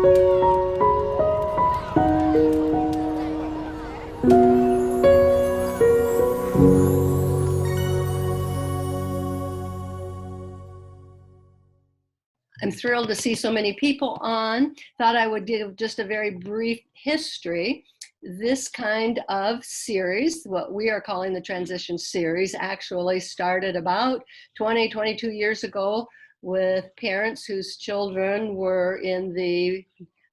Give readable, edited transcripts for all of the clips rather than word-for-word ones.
I'm thrilled to see so many people on. Thought I would give just a very brief history. This kind of series, what we are calling the Transition Series, actually started about 22 years ago with parents whose children were in the,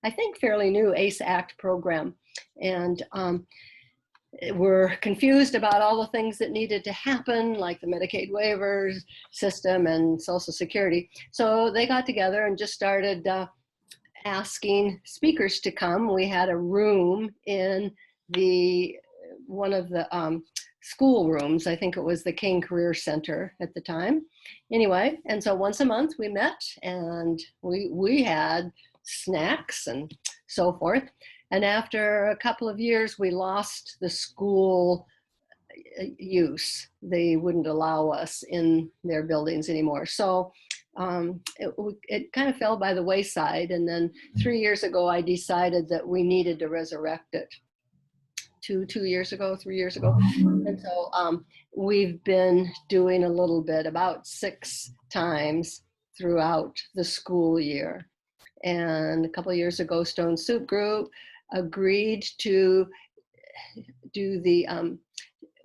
I think, fairly new ACE Act program. And were confused about all the things that needed to happen, like the Medicaid waiver system and Social Security. So they got together and just started asking speakers to come. We had a room in one of the school rooms. I think it was the King Career Center at the time. Anyway, and so once a month we met and we had snacks and so forth. And after a couple of years, we lost the school use. They wouldn't allow us in their buildings anymore. So it kind of fell by the wayside. And then 3 years ago, I decided that we needed to resurrect it. 3 years ago. And so we've been doing a little bit, about 6 times throughout the school year. And a couple of years ago, Stone Soup Group agreed to do the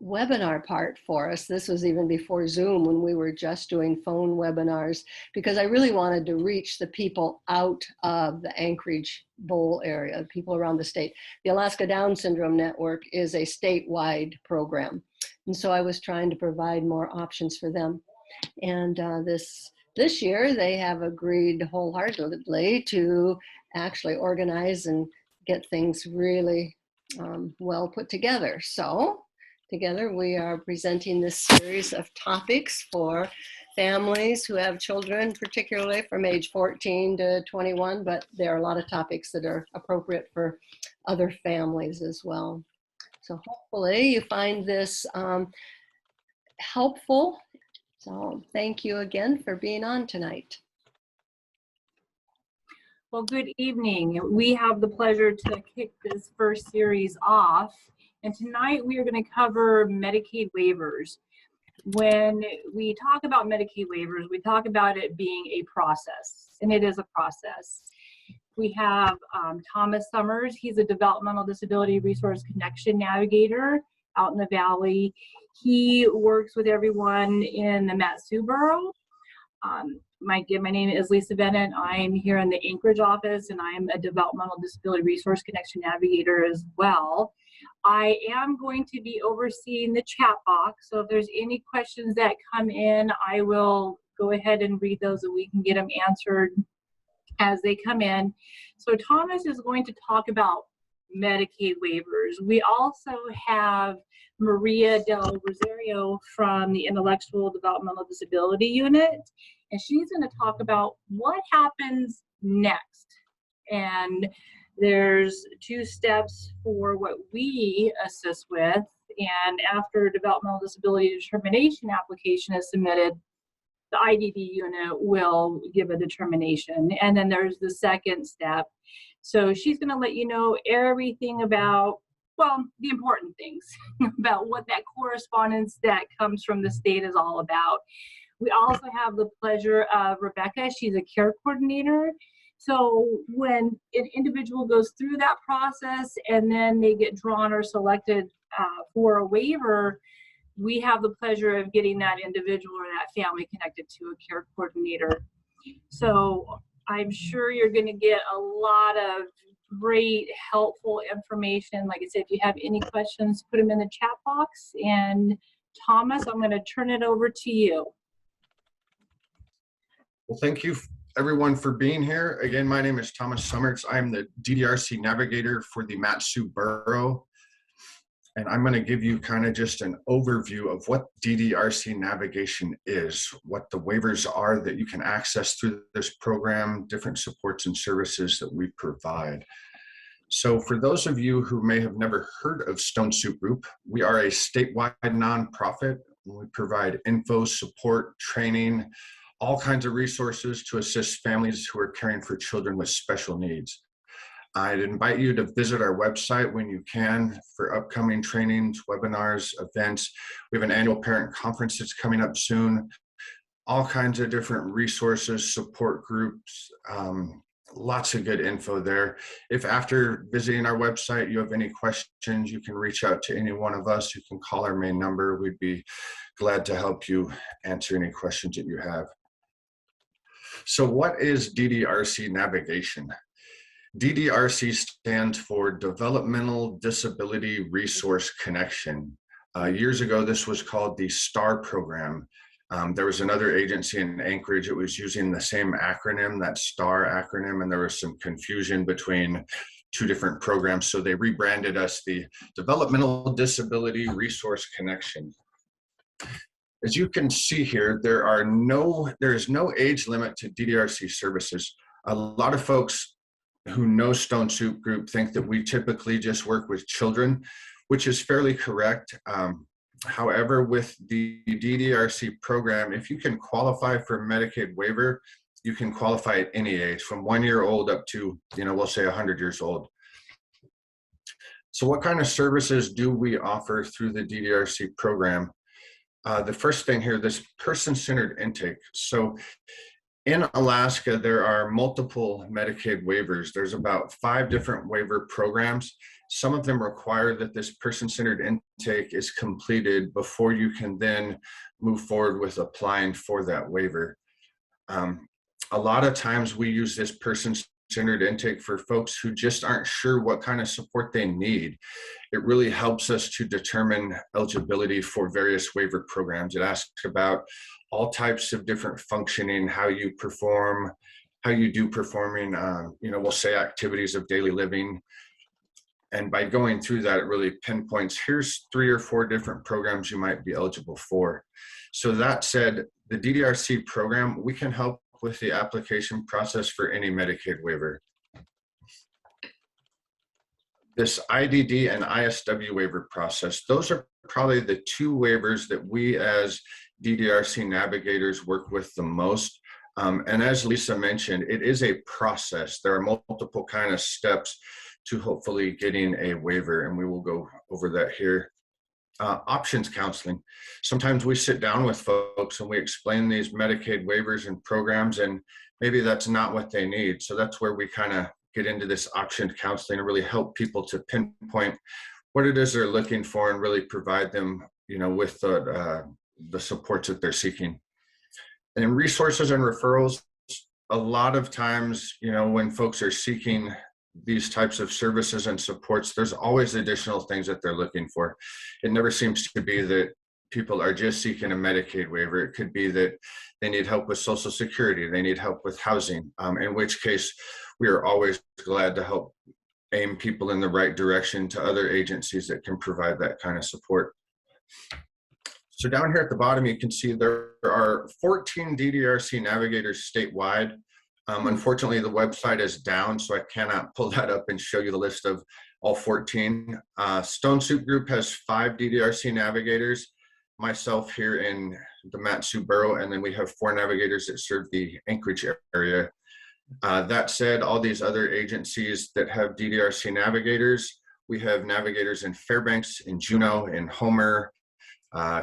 webinar part for us. This was even before Zoom, when we were just doing phone webinars, because I really wanted to reach the people out of the Anchorage Bowl area, people around the state. The Alaska Down Syndrome Network is a statewide program. And so I was trying to provide more options for them. And this year, they have agreed wholeheartedly to actually organize and get things really well put together. So together we are presenting this series of topics for families who have children, particularly from age 14 to 21, but there are a lot of topics that are appropriate for other families as well. So hopefully you find this helpful. So thank you again for being on tonight. Well, good evening. We have the pleasure to kick this first series off. And tonight we are going to cover Medicaid waivers. When we talk about Medicaid waivers, we talk about it being a process, and it is a process. We have Thomas Summers. He's a Developmental Disability Resource Connection Navigator out in the Valley. He works with everyone in the Mat-Su borough. My name is Lisa Bennett. I'm here in the Anchorage office, and I'm a Developmental Disability Resource Connection Navigator as well. I am going to be overseeing the chat box, so if there's any questions that come in, I will go ahead and read those and we can get them answered as they come in. So Thomas is going to talk about Medicaid waivers. We also have Maria Del Rosario from the Intellectual Developmental Disability Unit, and she's going to talk about what happens next. And there's 2 steps for what we assist with, and after developmental disability determination application is submitted, the IDD unit will give a determination. And then there's the second step. So she's going to let you know everything about, well, the important things about what that correspondence that comes from the state is all about. We also have the pleasure of Rebecca. She's a care coordinator. So when an individual goes through that process and then they get drawn or selected for a waiver, we have the pleasure of getting that individual or that family connected to a care coordinator. So I'm sure you're going to get a lot of great, helpful information. Like I said, if you have any questions, put them in the chat box. And Thomas, I'm going to turn it over to you. Well, thank you everyone for being here. Again, my name is Thomas Summers. I'm the DDRC navigator for the Mat-Su borough. And I'm going to give you kind of just an overview of what DDRC navigation is, what the waivers are that you can access through this program, different supports and services that we provide. So for those of you who may have never heard of Stone Soup Group, we are a statewide nonprofit. We provide info, support, training, all kinds of resources to assist families who are caring for children with special needs. I'd invite you to visit our website when you can for upcoming trainings, webinars, events. We have an annual parent conference that's coming up soon. All kinds of different resources, support groups, lots of good info there. If after visiting our website you have any questions, you can reach out to any one of us. You can call our main number. We'd be glad to help you answer any questions that you have. So what is DDRC navigation? DDRC stands for Developmental Disability Resource Connection. Years ago, this was called the STAR program. There was another agency in Anchorage that was using the same acronym, that STAR acronym, and there was some confusion between two different programs. So they rebranded us the Developmental Disability Resource Connection. As you can see here, there is no age limit to DDRC services. A lot of folks who know Stone Soup Group think that we typically just work with children, which is fairly correct. However, with the DDRC program, if you can qualify for Medicaid waiver, you can qualify at any age, from 1 year old up to, we'll say 100 years old. So what kind of services do we offer through the DDRC program? The first thing here, this person-centered intake. So in Alaska, there are multiple Medicaid waivers. There's about 5 different waiver programs. Some of them require that this person-centered intake is completed before you can then move forward with applying for that waiver. A lot of times we use this person-centered intake for folks who just aren't sure what kind of support they need. It really helps us to determine eligibility for various waiver programs. It asks about all types of different functioning, how you perform, how you do performing, we'll say activities of daily living. And by going through that, it really pinpoints, here's 3 or 4 different programs you might be eligible for. So that said, the DDRC program, we can help with the application process for any Medicaid waiver. This IDD and ISW waiver process, those are probably the 2 waivers that we as DDRC navigators work with the most. And as Lisa mentioned, it is a process. There are multiple kind of steps to hopefully getting a waiver, and we will go over that here. Options counseling. Sometimes we sit down with folks and we explain these Medicaid waivers and programs, and maybe that's not what they need. So that's where we kind of get into this option counseling and really help people to pinpoint what it is they're looking for and really provide them, with the supports that they're seeking. And resources and referrals, a lot of times, when folks are seeking these types of services and supports, there's always additional things that they're looking for. It never seems to be that people are just seeking a Medicaid waiver. It could be that they need help with Social Security, they need help with housing, in which case we are always glad to help aim people in the right direction to other agencies that can provide that kind of support. So down here at the bottom, you can see there are 14 DDRC navigators statewide. Unfortunately, the website is down, so I cannot pull that up and show you the list of all 14. Stone Soup Group has 5 DDRC navigators, myself here in the Mat-Su Borough, and then we have 4 navigators that serve the Anchorage area. That said, all these other agencies that have DDRC navigators, we have navigators in Fairbanks, in Juneau, in Homer,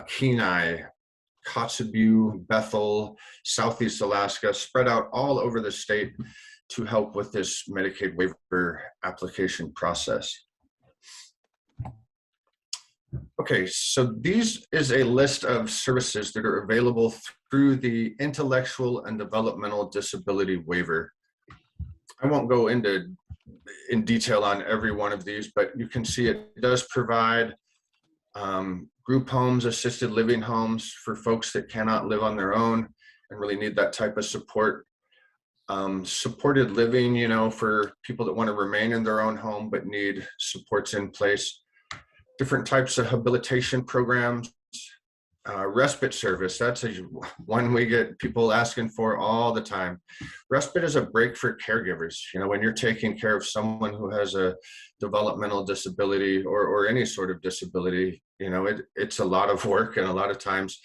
Kenai, Kotzebue, Bethel, Southeast Alaska, spread out all over the state to help with this Medicaid waiver application process. Okay, so these is a list of services that are available through the Intellectual and Developmental Disability Waiver. I won't go in detail on every one of these, but you can see it does provide group homes, assisted living homes for folks that cannot live on their own and really need that type of support. Supported living, for people that want to remain in their own home but need supports in place. Different types of habilitation programs. Respite service, that's one we get people asking for all the time. Respite is a break for caregivers. When you're taking care of someone who has a developmental disability or any sort of disability, it's a lot of work, and a lot of times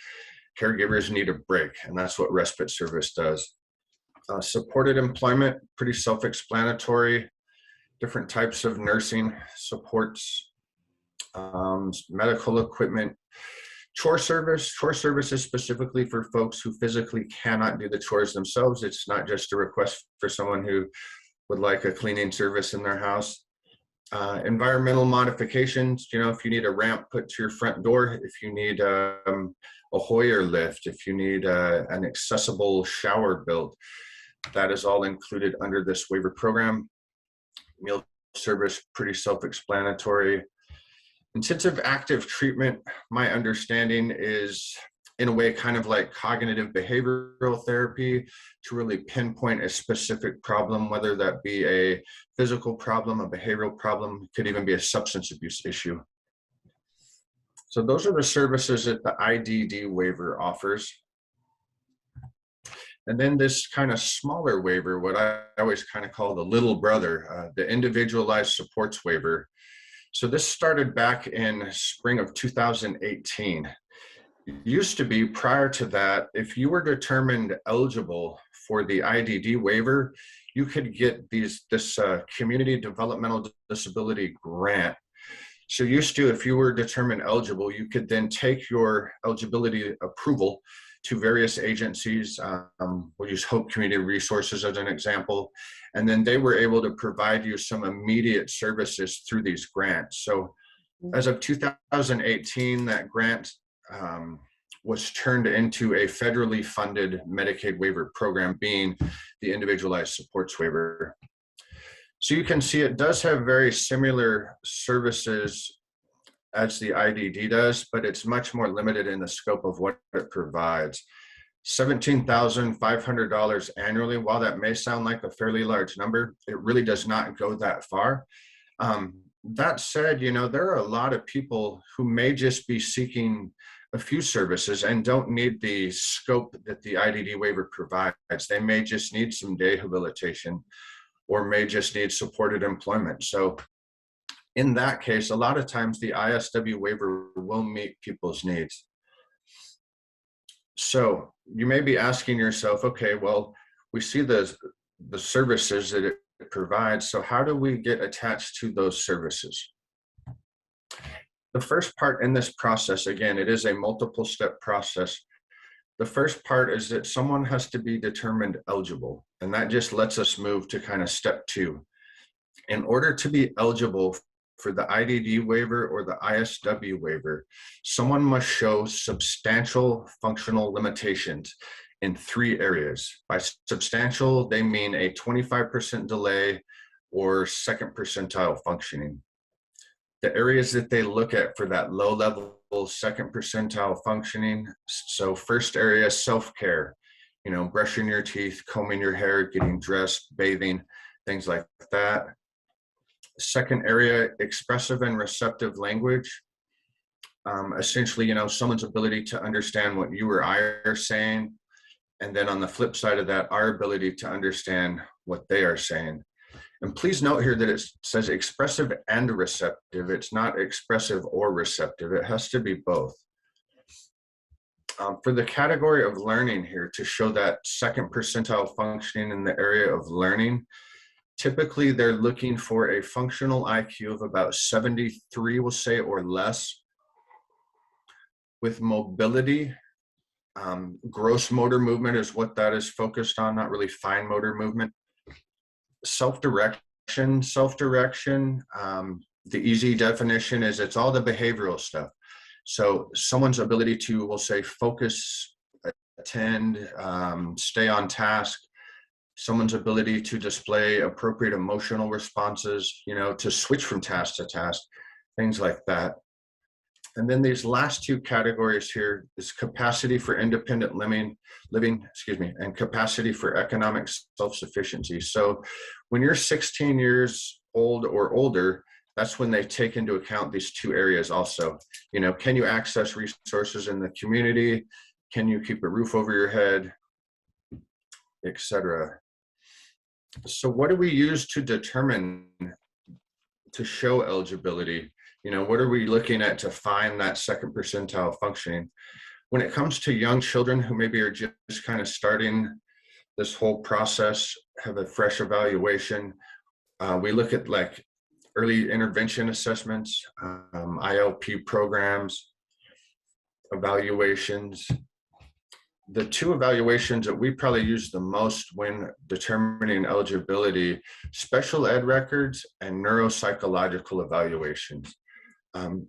caregivers need a break, and that's what respite service does. Supported employment, pretty self-explanatory. different types of nursing supports, medical equipment, chore service. Chore service is specifically for folks who physically cannot do the chores themselves. It's not just a request for someone who would like a cleaning service in their house. Environmental modifications, if you need a ramp put to your front door, if you need a Hoyer lift, if you need an accessible shower built, that is all included under this waiver program. Meal service, pretty self-explanatory. Intensive active treatment, my understanding is in a way kind of like cognitive behavioral therapy to really pinpoint a specific problem, whether that be a physical problem, a behavioral problem, could even be a substance abuse issue. So those are the services that the IDD waiver offers. And then this kind of smaller waiver, what I always kind of call the little brother, the Individualized Supports Waiver. So this started back in spring of 2018. It used to be, prior to that, if you were determined eligible for the IDD waiver, you could get this community developmental disability grant. So used to, if you were determined eligible, you could then take your eligibility approval to various agencies. We'll use Hope Community Resources as an example. And then they were able to provide you some immediate services through these grants. So as of 2018, that grant was turned into a federally funded Medicaid waiver program, being the Individualized Supports Waiver. So you can see it does have very similar services as the IDD does, but it's much more limited in the scope of what it provides. $17,500 annually, while that may sound like a fairly large number, it really does not go that far. That said, there are a lot of people who may just be seeking a few services and don't need the scope that the IDD waiver provides. They may just need some day rehabilitation or may just need supported employment. So in that case, a lot of times the ISW waiver will meet people's needs. So you may be asking yourself, okay, well, we see the services that it provides, so how do we get attached to those services? The first part in this process, again, it is a multiple step process. The first part is that someone has to be determined eligible, and that just lets us move to kind of step 2. In order to be eligible for the IDD waiver or the ISW waiver, someone must show substantial functional limitations in 3 areas. By substantial, they mean a 25% delay or second percentile functioning. The areas that they look at for that low level second percentile functioning, so first area, self-care, brushing your teeth, combing your hair, getting dressed, bathing, things like that. Second area, expressive and receptive language. Essentially, someone's ability to understand what you or I are saying. And then on the flip side of that, our ability to understand what they are saying. And please note here that it says expressive and receptive. It's not expressive or receptive. It has to be both. For the category of learning here, to show that second percentile functioning in the area of learning, typically they're looking for a functional IQ of about 73, we'll say, or less. With mobility, gross motor movement is what that is focused on, not really fine motor movement. Self-direction, the easy definition is it's all the behavioral stuff. So someone's ability to, we'll say, focus, attend, stay on task, someone's ability to display appropriate emotional responses, to switch from task to task, things like that. And then these last 2 categories here is capacity for independent living, and capacity for economic self-sufficiency. So when you're 16 years old or older, that's when they take into account these 2 areas also. Can you access resources in the community? Can you keep a roof over your head, etc.? So what do we use to determine, to show eligibility? What are we looking at to find that second percentile functioning? When it comes to young children who maybe are just kind of starting this whole process, have a fresh evaluation, We look at like early intervention assessments, ILP programs, evaluations. The two evaluations that we probably use the most when determining eligibility, special ed records and neuropsychological evaluations.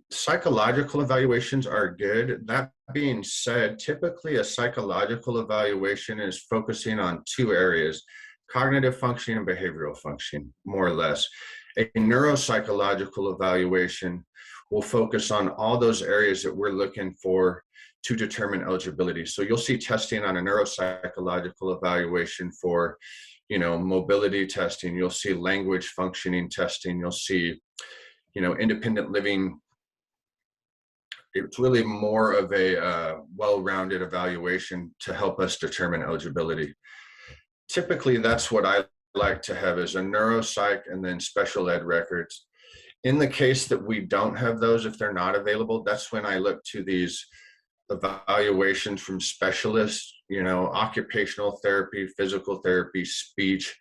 Psychological evaluations are good. That being said, typically a psychological evaluation is focusing on two areas: cognitive functioning and behavioral functioning, more or less. A neuropsychological evaluation will focus on all those areas that we're looking for to determine eligibility. So you'll see testing on a neuropsychological evaluation for, mobility testing. You'll see language functioning testing. You'll see, independent living. It's really more of a well-rounded evaluation to help us determine eligibility. Typically, that's what I like to have, is a neuropsych and then special ed records. In the case that we don't have those, if they're not available, that's when I look to these evaluations from specialists, occupational therapy, physical therapy, speech.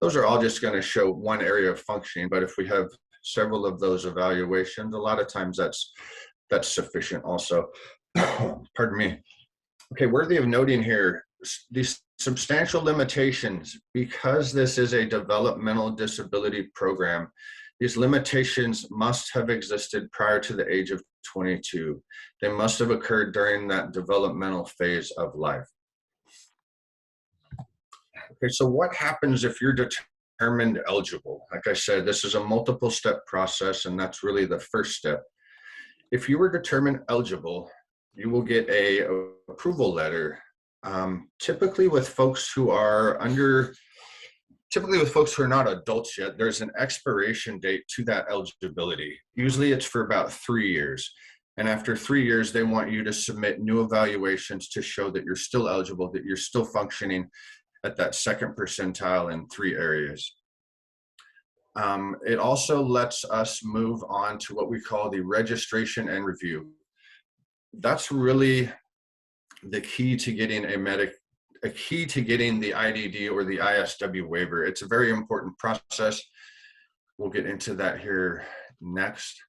Those are all just going to show one area of functioning. But if we have several of those evaluations, a lot of times that's sufficient also. Pardon me. Okay, worthy of noting here, these substantial limitations, because this is a developmental disability program, these limitations must have existed prior to the age of 22. They must have occurred during that developmental phase of life. Okay, so what happens if you're determined eligible? Like I said, this is a multiple step process, and that's really the first step. If you were determined eligible, you will get a approval letter, typically with folks who are not adults yet. There's an expiration date to that eligibility. Usually it's for about 3 years. And after 3 years, they want you to submit new evaluations to show that you're still eligible, that you're still functioning at that second percentile in 3 areas. It also lets us move on to what we call the registration and review. That's really the key to getting a key to getting the IDD or the ISW waiver. It's a very important process. We'll get into that here next.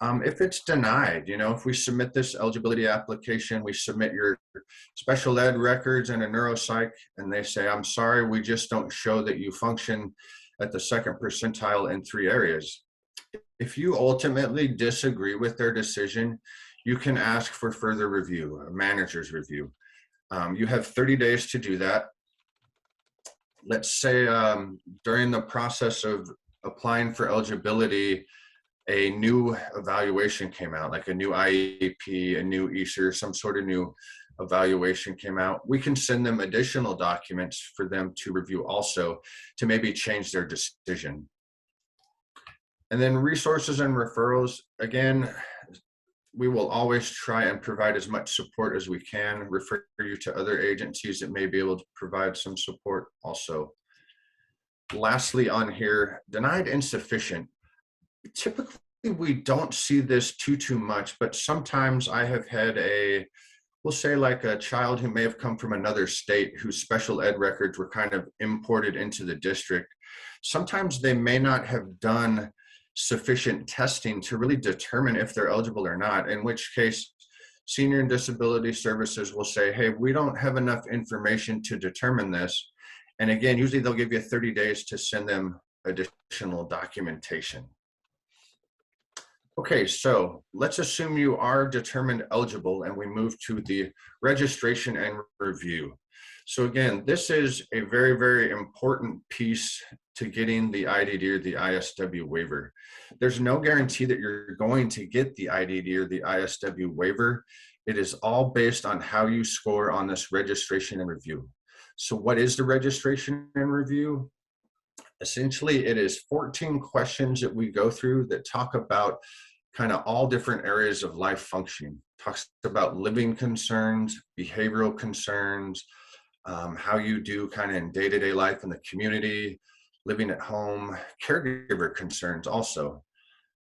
If it's denied, if we submit this eligibility application, we submit your special ed records and a neuropsych, and they say, I'm sorry, we just don't show that you function at the second percentile in 3 areas. If you ultimately disagree with their decision, you can ask for further review, a manager's review. You have 30 days to do that. Let's say during the process of applying for eligibility, a new evaluation came out, like a new IEP, a new ESER, some sort of new evaluation came out. We can send them additional documents for them to review also to maybe change their decision. And then resources and referrals, again, we will always try and provide as much support as we can, refer you to other agencies that may be able to provide some support also. Lastly on here, denied insufficient. Typically, we don't see this too much, but sometimes I have had we'll say like a child who may have come from another state whose special ed records were kind of imported into the district. Sometimes they may not have done sufficient testing to really determine if they're eligible or not, in which case Senior and Disability Services will say, hey, we don't have enough information to determine this. And again, usually they'll give you 30 days to send them additional documentation. Okay, so let's assume you are determined eligible and we move to the registration and review. So again, this is a very, very important piece to getting the IDD or the ISW waiver. There's no guarantee that you're going to get the IDD or the ISW waiver. It is all based on how you score on this registration and review. So what is the registration and review? Essentially, it is 14 questions that we go through that talk about kind of all different areas of life functioning. Talks about living concerns, behavioral concerns, how you do kind of in day-to-day life in the community, living at home, caregiver concerns also.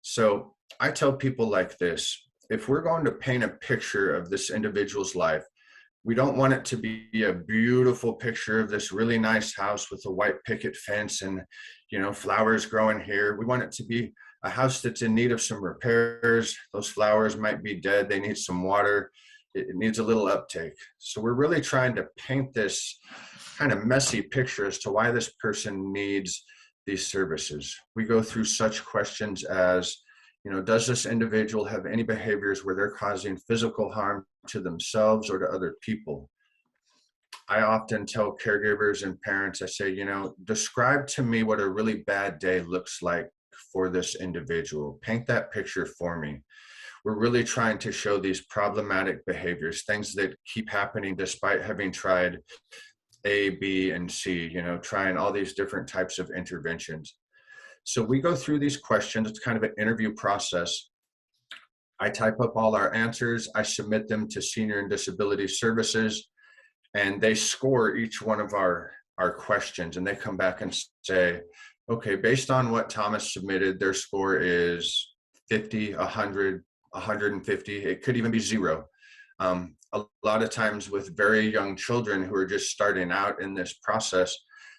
So I tell people like this, if we're going to paint a picture of this individual's life, We don't want it to be a beautiful picture of this really nice house with a white picket fence and, flowers growing here. We want it to be a house that's in need of some repairs. Those flowers might be dead. They need some water. It needs a little uptake. So we're really trying to paint this kind of messy picture as to why this person needs these services. We go through such questions as, does this individual have any behaviors where they're causing physical harm to themselves or to other people? I often tell caregivers and parents, I say, describe to me what a really bad day looks like for this individual. Paint that picture for me. We're really trying to show these problematic behaviors, things that keep happening despite having tried A, B, and C, trying all these different types of interventions. So we go through these questions. It's kind of an interview process. I type up all our answers. I submit them to Senior and Disability Services, and they score each one of our questions. And they come back and say, okay, based on what Thomas submitted, their score is 50, 100, 150. It could even be 0. A lot of times with very young children who are just starting out in this process,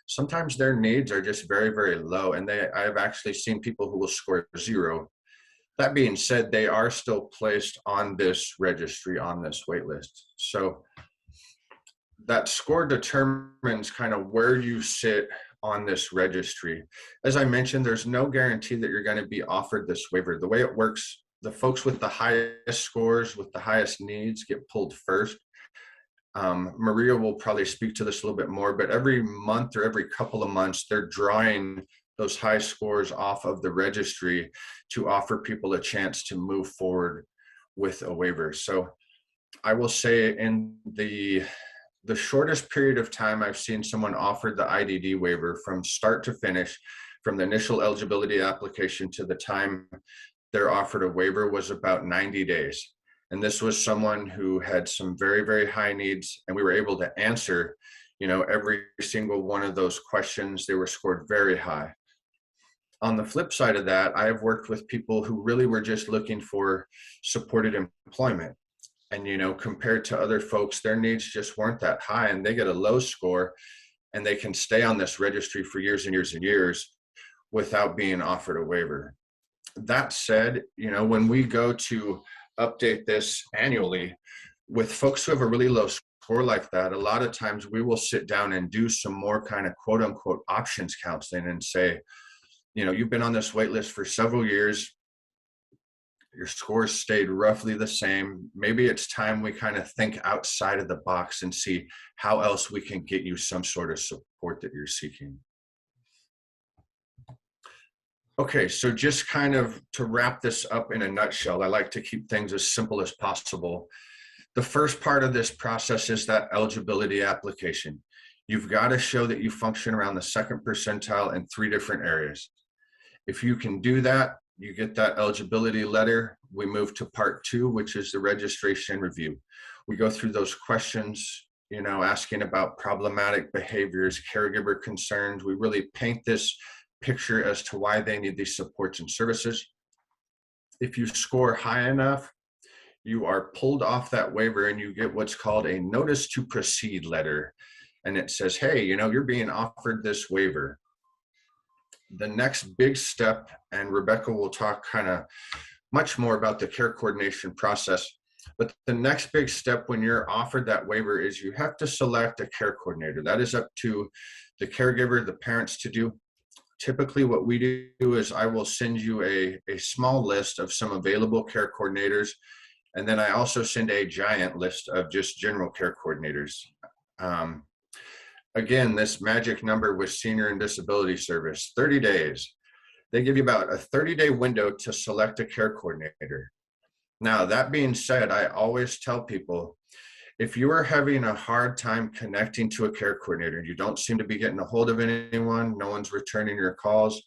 sometimes their needs are just very, very low. And I've actually seen people who will score 0. That being said, they are still placed on this registry, on this wait list. So that score determines kind of where you sit on this registry. As I mentioned, there's no guarantee that you're going to be offered this waiver. The way it works, the folks with the highest scores, with the highest needs, get pulled first. Maria will probably speak to this a little bit more, but every month or every couple of months, they're drawing those high scores off of the registry to offer people a chance to move forward with a waiver. So I will say in the shortest period of time I've seen someone offered the IDD waiver from start to finish, from the initial eligibility application to the time they're offered a waiver, was about 90 days. And this was someone who had some very, very high needs, and we were able to answer, every single one of those questions. They were scored very high. On the flip side of that, I have worked with people who really were just looking for supported employment. And, compared to other folks, their needs just weren't that high, and they get a low score, and they can stay on this registry for years and years and years without being offered a waiver. That said, when we go to update this annually with folks who have a really low score like that, a lot of times we will sit down and do some more kind of quote unquote options counseling and say, you've been on this wait list for several years. Your scores stayed roughly the same. Maybe it's time we kind of think outside of the box and see how else we can get you some sort of support that you're seeking. Okay, so just kind of to wrap this up in a nutshell, I like to keep things as simple as possible. The first part of this process is that eligibility application. You've got to show that you function around the 2nd percentile in 3 different areas. If you can do that, you get that eligibility letter. We move to part 2, which is the registration review. We go through those questions, asking about problematic behaviors, caregiver concerns. We really paint this picture as to why they need these supports and services. If you score high enough, you are pulled off that waiver and you get what's called a notice to proceed letter. And it says, hey, you're being offered this waiver. The next big step, and Rebecca will talk kind of much more about the care coordination process, but the next big step when you're offered that waiver is you have to select a care coordinator. That is up to the caregiver, the parents to do. Typically what we do is I will send you a small list of some available care coordinators, and then I also send a giant list of just general care coordinators. Again, this magic number with Senior and Disability Service, 30 days. They give you about a 30-day window to select a care coordinator. Now, that being said, I always tell people, if you are having a hard time connecting to a care coordinator, you don't seem to be getting a hold of anyone, no one's returning your calls,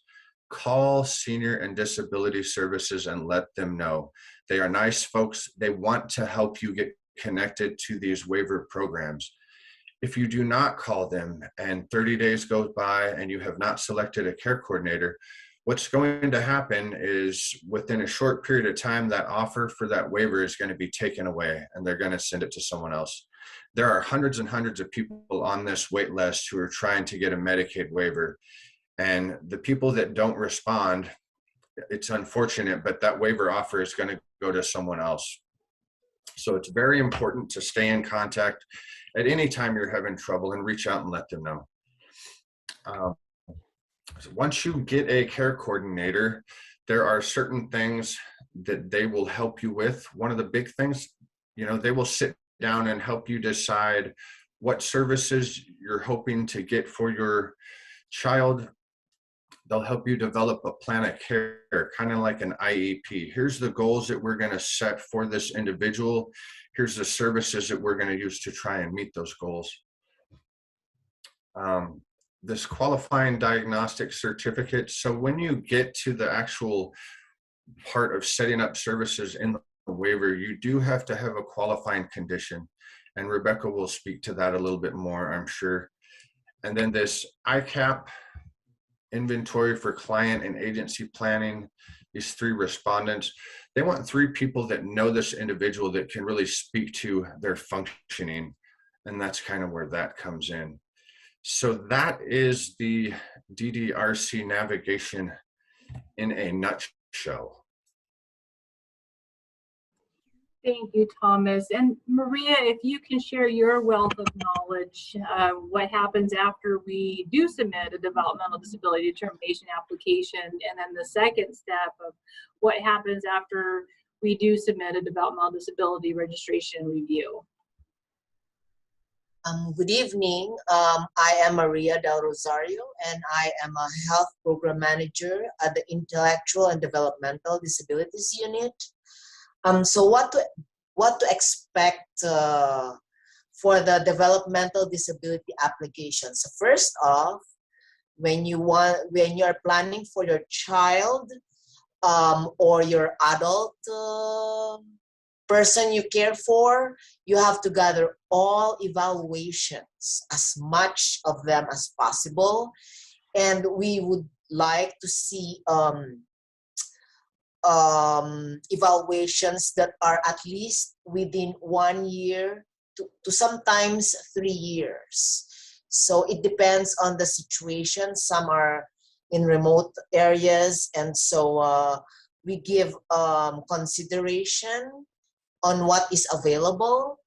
call Senior and Disability Services and let them know. They are nice folks. They want to help you get connected to these waiver programs. If you do not call them and 30 days goes by and you have not selected a care coordinator, what's going to happen is within a short period of time, that offer for that waiver is going to be taken away and they're going to send it to someone else. There are hundreds and hundreds of people on this wait list who are trying to get a Medicaid waiver. And the people that don't respond, it's unfortunate, but that waiver offer is going to go to someone else. So it's very important to stay in contact at any time you're having trouble and reach out and let them know. So once you get a care coordinator, there are certain things that they will help you with. One of the big things, they will sit down and help you decide what services you're hoping to get for your child. They'll help you develop a plan of care, kind of like an IEP. Here's the goals that we're going to set for this individual. Here's the services that we're going to use to try and meet those goals. This qualifying diagnostic certificate. So when you get to the actual part of setting up services in the waiver, you do have to have a qualifying condition. And Rebecca will speak to that a little bit more, I'm sure. And then this Icap inventory for client and agency planning, these 3 respondents, they want 3 people that know this individual that can really speak to their functioning. And that's kind of where that comes in. So that is the DDRC navigation in a nutshell. Thank you, Thomas. And Maria, if you can share your wealth of knowledge, what happens after we do submit a developmental disability determination application, and then the second step of what happens after we do submit a developmental disability registration review. Good evening. I am Maria Del Rosario, and I am a health program manager at the Intellectual and Developmental Disabilities Unit. So what to expect for the developmental disability application? So first off, when you are planning for your child or your adult person you care for, you have to gather all evaluations, as much of them as possible, and we would like to see evaluations that are at least within 1 year to sometimes 3 years. So it depends on the situation. Some are in remote areas, and so we give consideration on what is available.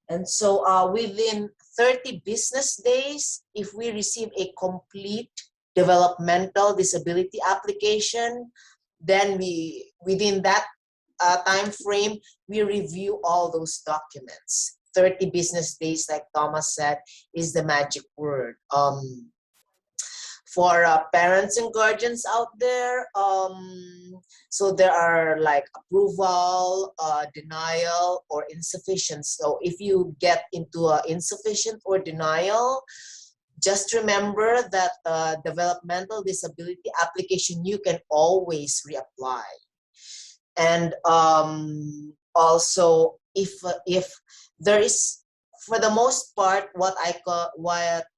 And so within 30 business days, if we receive a complete developmental disability application, then within that time frame, we review all those documents. 30 business days, like Thomas said, is the magic word. For parents and guardians out there, so there are like approval, denial, or insufficient. So if you get into insufficient or denial, just remember that developmental disability application, you can always reapply. And also, if there is, for the most part, what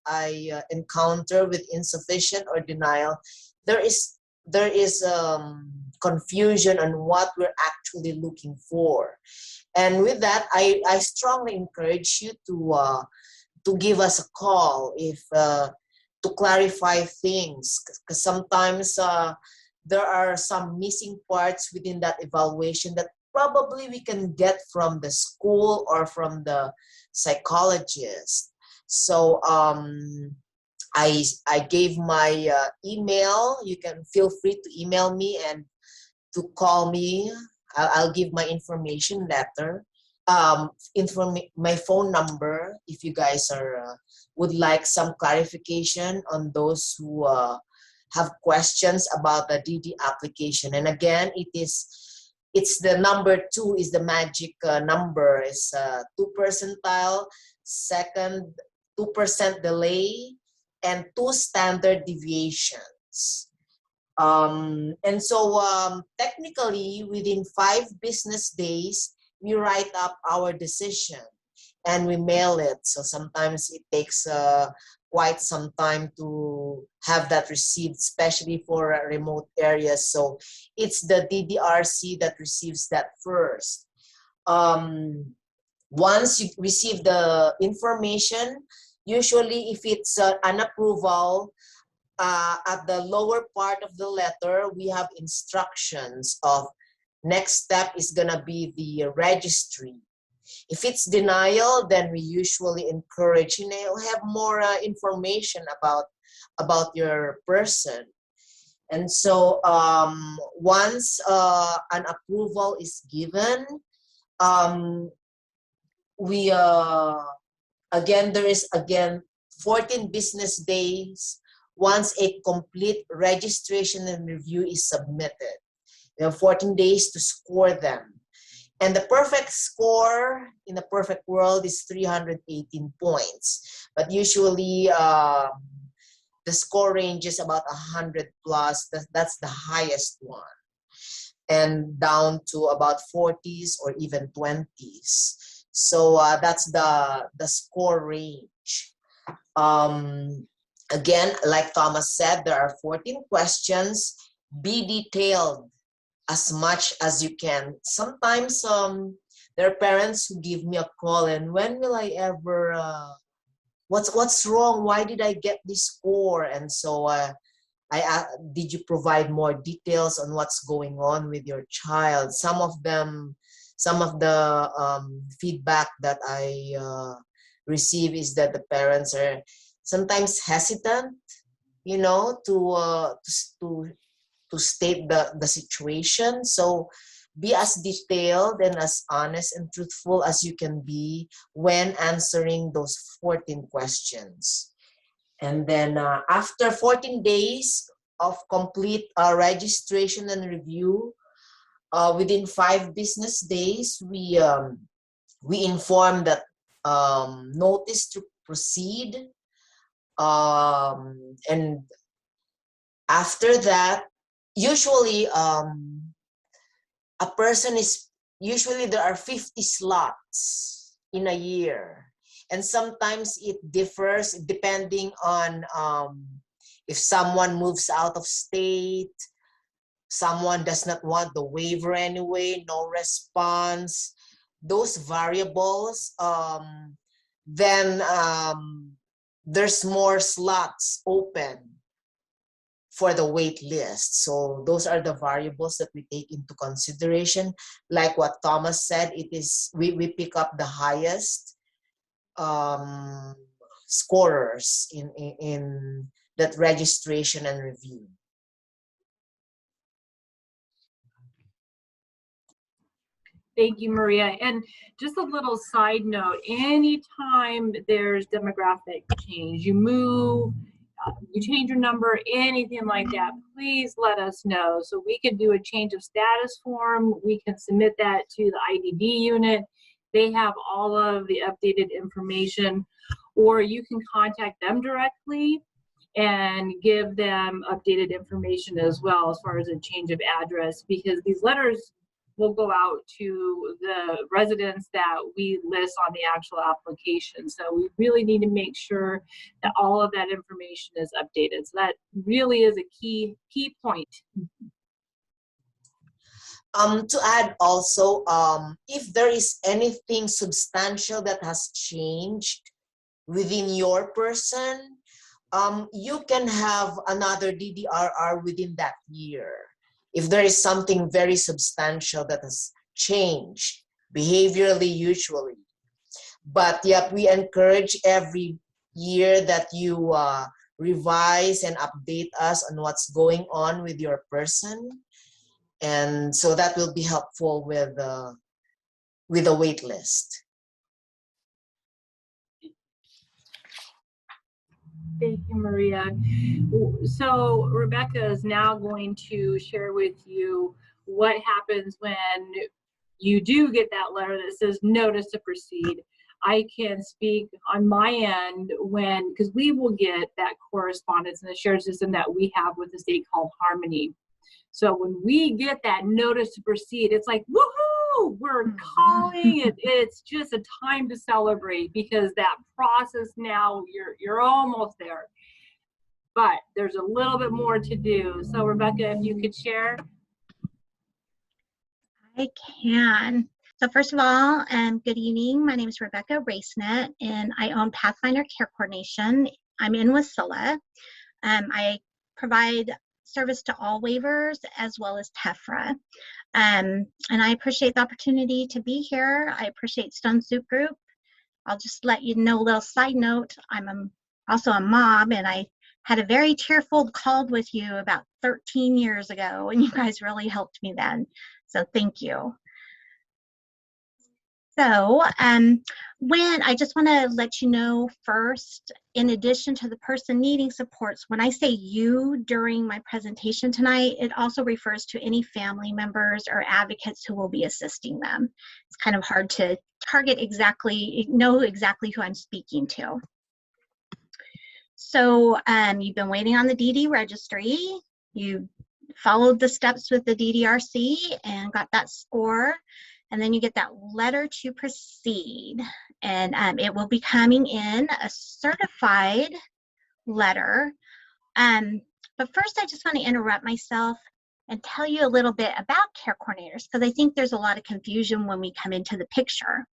I encounter with insufficient or denial, there is confusion on what we're actually looking for. And with that, I strongly encourage you to give us a call if to clarify things, because sometimes there are some missing parts within that evaluation that probably we can get from the school or from the psychologist. So I gave my email. You can feel free to email me and to call me. I'll give my information later. My phone number, if you guys are would like some clarification on those who have questions about the DD application. And again, it's the number 2 is the magic number. It's 2 percentile, second 2% delay, and 2 standard deviations. And so technically, within 5 business days, we write up our decision and we mail it. So sometimes it takes quite some time to have that received, especially for remote areas. So it's the DDRC that receives that first. Once you receive the information, usually if it's an approval, at the lower part of the letter, we have instructions of next step is gonna be the registry. If it's denial, then we usually encourage, have more information about your person. And so once an approval is given, we there is 14 business days once a complete registration and review is submitted. We have 14 days to score them. And the perfect score in the perfect world is 318 points. But usually the score range is about 100 plus. That's the highest one. And down to about 40s or even 20s. So that's the score range. Again, like Thomas said, there are 14 questions. Be detailed as much as you can. Sometimes there are parents who give me a call and when will I ever, what's wrong? Why did I get this score? And so did you provide more details on what's going on with your child? Some of the feedback that I receive is that the parents are sometimes hesitant, to state the situation. So be as detailed and as honest and truthful as you can be when answering those 14 questions. And then after 14 days of complete registration and review, within 5 business days, we inform that notice to proceed. And after that, usually there are 50 slots in a year. And sometimes it differs depending on if someone moves out of state, someone does not want the waiver anyway, no response, those variables, then there's more slots open for the wait list. So those are the variables that we take into consideration. Like what Thomas said, we pick up the highest scorers in that registration and review. Thank you, Maria. And just a little side note, anytime there's demographic change, you move, you change your number, anything like that, please let us know so we can do a change of status form. We can submit that to the IDD unit. They have all of the updated information, or you can contact them directly and give them updated information as well as far as a change of address, because these letters will go out to the residents that we list on the actual application. So we really need to make sure that all of that information is updated. So that really is a key point. To add also, if there is anything substantial that has changed within your person, you can have another DDRR within that year. If there is something very substantial that has changed, behaviorally usually. But yet we encourage every year that you revise and update us on what's going on with your person. And so that will be helpful with a wait list. Thank you, Maria. So Rebecca is now going to share with you what happens when you do get that letter that says notice to proceed. I can speak on my end because we will get that correspondence in the shared system that we have with the state called Harmony. So when we get that notice to proceed, it's like, woohoo, we're calling it. It's just a time to celebrate because that process now, you're almost there. But there's a little bit more to do. So Rebecca, if you could share. I can. So first of all, good evening. My name is Rebecca Racenet, and I own Pathfinder Care Coordination. I'm in Wasilla. I provide service to all waivers as well as TEFRA. And I appreciate the opportunity to be here. I appreciate Stone Soup Group. I'll just let you know a little side note. I'm also a mom, and I had a very tearful call with you about 13 years ago, and you guys really helped me then. So thank you. So when I just want to let you know first, in addition to the person needing supports, when I say you during my presentation tonight, it also refers to any family members or advocates who will be assisting them. It's kind of hard to target exactly, know exactly who I'm speaking to. So you've been waiting on the DD registry. You followed the steps with the DDRC and got that score. And then you get that letter to proceed, and it will be coming in a certified letter. But first, I just want to interrupt myself and tell you a little bit about care coordinators, because I think there's a lot of confusion when we come into the picture.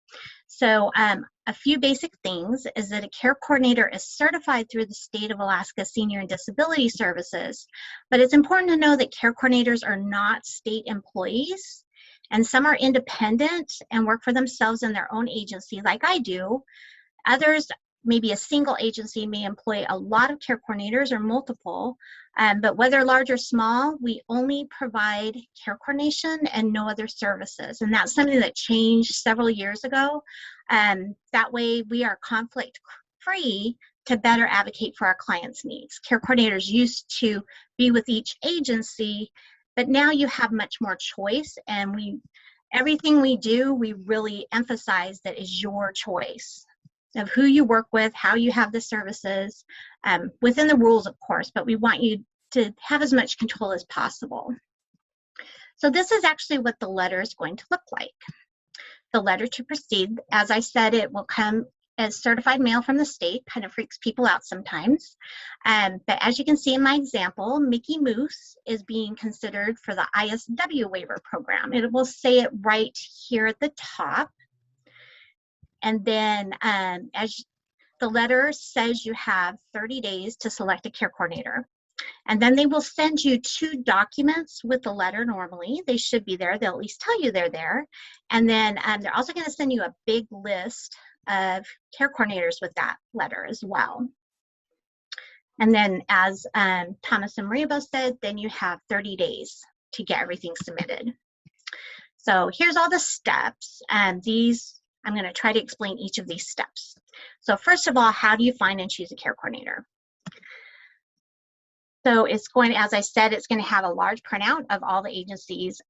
So a few basic things is that a care coordinator is certified through the State of Alaska Senior and Disability Services, but it's important to know that care coordinators are not state employees. And some are independent and work for themselves in their own agency, like I do. Others, maybe a single agency, may employ a lot of care coordinators or multiple, but whether large or small, we only provide care coordination and no other services. And that's something that changed several years ago. That way we are conflict-free to better advocate for our clients' needs. Care coordinators used to be with each agency, but now you have much more choice, and everything we do, we really emphasize that is your choice of who you work with, how you have the services, within the rules, of course, but we want you to have as much control as possible. So this is actually what the letter is going to look like. The letter to proceed, as I said, it will come as certified mail from the state. Kind of freaks people out sometimes. But as you can see in my example, Mickey Mouse is being considered for the ISW waiver program. It will say it right here at the top. And then as the letter says, you have 30 days to select a care coordinator. And then they will send you 2 documents with the letter normally. They should be there. They'll at least tell you they're there. And then they're also going to send you a big list of care coordinators with that letter as well. And then as Thomas and Maria both said, then you have 30 days to get everything submitted. So here's all the steps. I'm going to try to explain each of these steps. So first of all, how do you find and choose a care coordinator? So it's going to, as I said, it's going to have a large printout of all the agencies.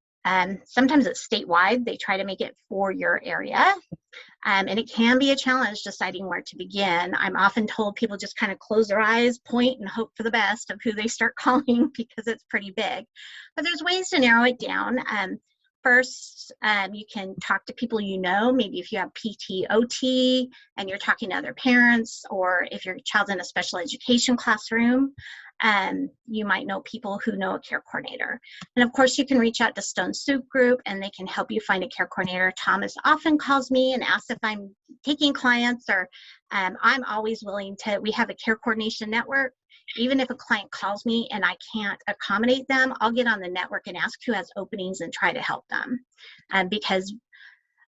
Sometimes it's statewide. They try to make it for your area. And it can be a challenge deciding where to begin. I'm often told people just kind of close their eyes, point, and hope for the best of who they start calling because it's pretty big. But there's ways to narrow it down. First, you can talk to people you know, maybe if you have PTOT and you're talking to other parents, or if your child's in a special education classroom, you might know people who know a care coordinator. And of course, you can reach out to Stone Soup Group and they can help you find a care coordinator. Thomas often calls me and asks if I'm taking clients, or I'm always willing to. We have a care coordination network. Even if a client calls me and I can't accommodate them, I'll get on the network and ask who has openings and try to help them. Because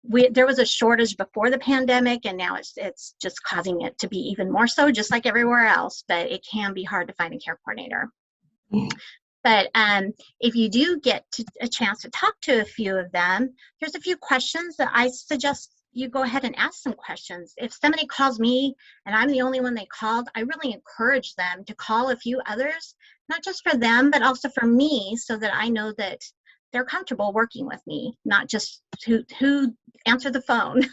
there was a shortage before the pandemic, and now it's just causing it to be even more so, just like everywhere else. But it can be hard to find a care coordinator. But if you do get a chance to talk to a few of them, there's a few questions that I suggest you go ahead and ask some questions. If somebody calls me and I'm the only one they called, I really encourage them to call a few others, not just for them, but also for me, so that I know that they're comfortable working with me, not just who answer the phone.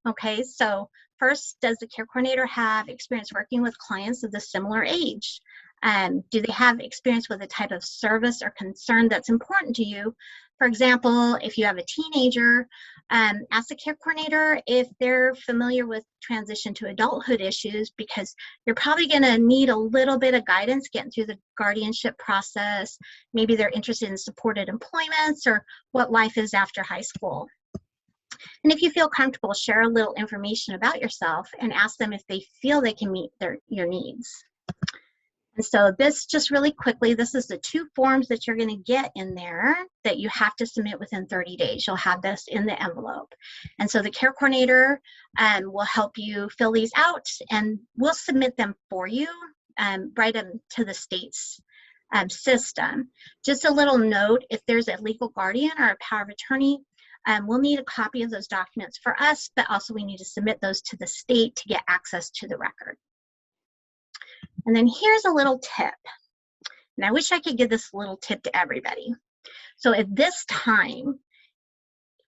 Okay, so first, does the care coordinator have experience working with clients of the similar age? Do they have experience with a type of service or concern that's important to you? For example, if you have a teenager, ask the care coordinator if they're familiar with transition to adulthood issues, because you're probably going to need a little bit of guidance getting through the guardianship process. Maybe they're interested in supported employments or what life is after high school. And if you feel comfortable, share a little information about yourself and ask them if they feel they can meet your needs. And so this, just really quickly, this is the 2 forms that you're going to get in there that you have to submit within 30 days. You'll have this in the envelope. And so the care coordinator will help you fill these out, and we'll submit them for you right into the state's system. Just a little note, if there's a legal guardian or a power of attorney, we'll need a copy of those documents for us, but also we need to submit those to the state to get access to the record. And then here's a little tip. And I wish I could give this little tip to everybody. So at this time,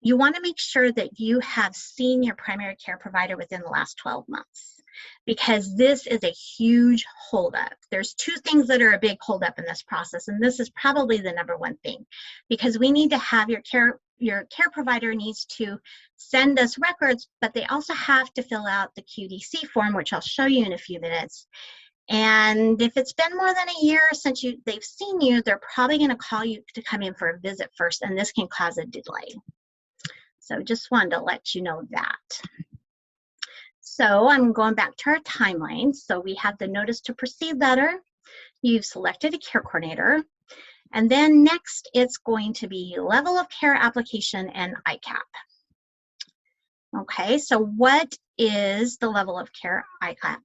you want to make sure that you have seen your primary care provider within the last 12 months, because this is a huge holdup. There's 2 things that are a big holdup in this process, and this is probably the #1 thing, because we need to have your care provider needs to send us records, but they also have to fill out the QDC form, which I'll show you in a few minutes. And if it's been more than a year since they've seen you, they're probably going to call you to come in for a visit first, and this can cause a delay. So just wanted to let you know that. So I'm going back to our timeline. So we have the notice to proceed letter. You've selected a care coordinator. And then next, it's going to be level of care application and ICAP. Okay, so what is the level of care ICAP?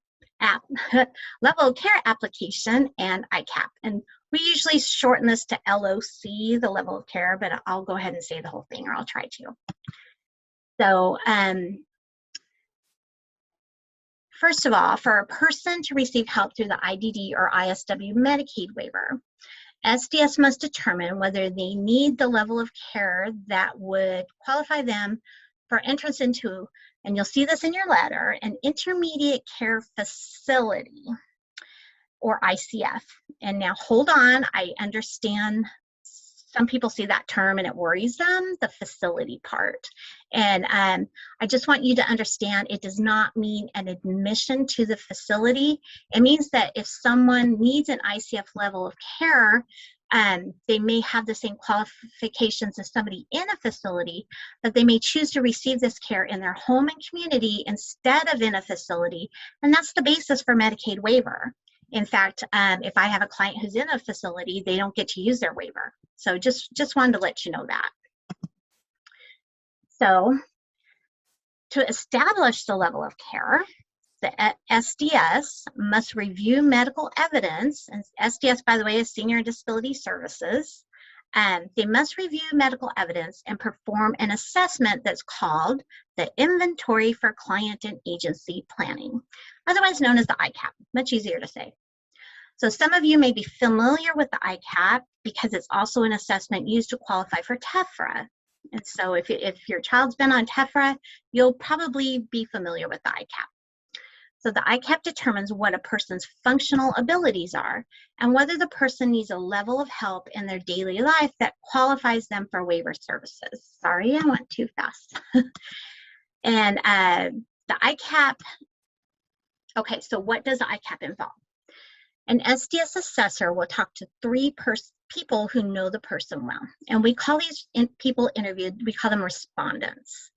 Level of care application and ICAP. And we usually shorten this to LOC, the level of care, but I'll go ahead and say the whole thing, or I'll try to. So first of all, for a person to receive help through the IDD or ISW Medicaid waiver, SDS must determine whether they need the level of care that would qualify them for entrance into, and you'll see this in your letter, an intermediate care facility, or ICF. And now hold on, I understand some people see that term and it worries them, the facility part. And I just want you to understand, it does not mean an admission to the facility. It means that if someone needs an ICF level of care, they may have the same qualifications as somebody in a facility, but they may choose to receive this care in their home and community instead of in a facility. And that's the basis for Medicaid waiver. In fact, if I have a client who's in a facility, they don't get to use their waiver. So just wanted to let you know that. So to establish the level of care, the SDS must review medical evidence, and SDS, by the way, is Senior Disability Services. They must review medical evidence and perform an assessment that's called the Inventory for Client and Agency Planning, otherwise known as the Icap, much easier to say. So some of you may be familiar with the Icap because it's also an assessment used to qualify for TEFRA. And so if your child's been on TEFRA, you'll probably be familiar with the Icap. So the Icap determines what a person's functional abilities are and whether the person needs a level of help in their daily life that qualifies them for waiver services. Sorry, I went too fast. And the Icap, okay, so what does the Icap involve? An SDS assessor will talk to 3 people who know the person well. And we call these people interviewed, we call them respondents.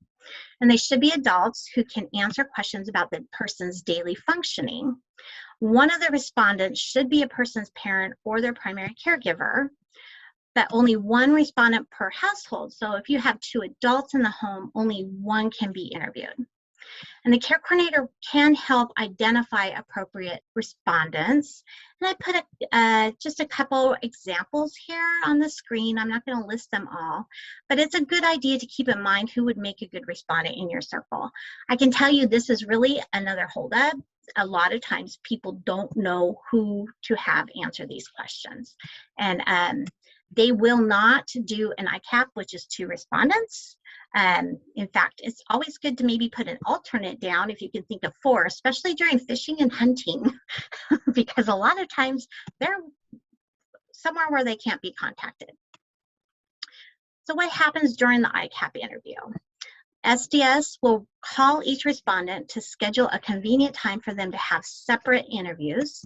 And they should be adults who can answer questions about the person's daily functioning. One of the respondents should be a person's parent or their primary caregiver, but only 1 respondent per household. So if you have 2 adults in the home, only 1 can be interviewed. And the care coordinator can help identify appropriate respondents. And I put just a couple examples here on the screen. I'm not going to list them all, but it's a good idea to keep in mind who would make a good respondent in your circle. I can tell you this is really another holdup. A lot of times people don't know who to have answer these questions. And they will not do an ICAP, which is 2 respondents. In fact, it's always good to maybe put an alternate down if you can think of 4, especially during fishing and hunting, because a lot of times they're somewhere where they can't be contacted. So what happens during the ICAP interview? SDS will call each respondent to schedule a convenient time for them to have separate interviews.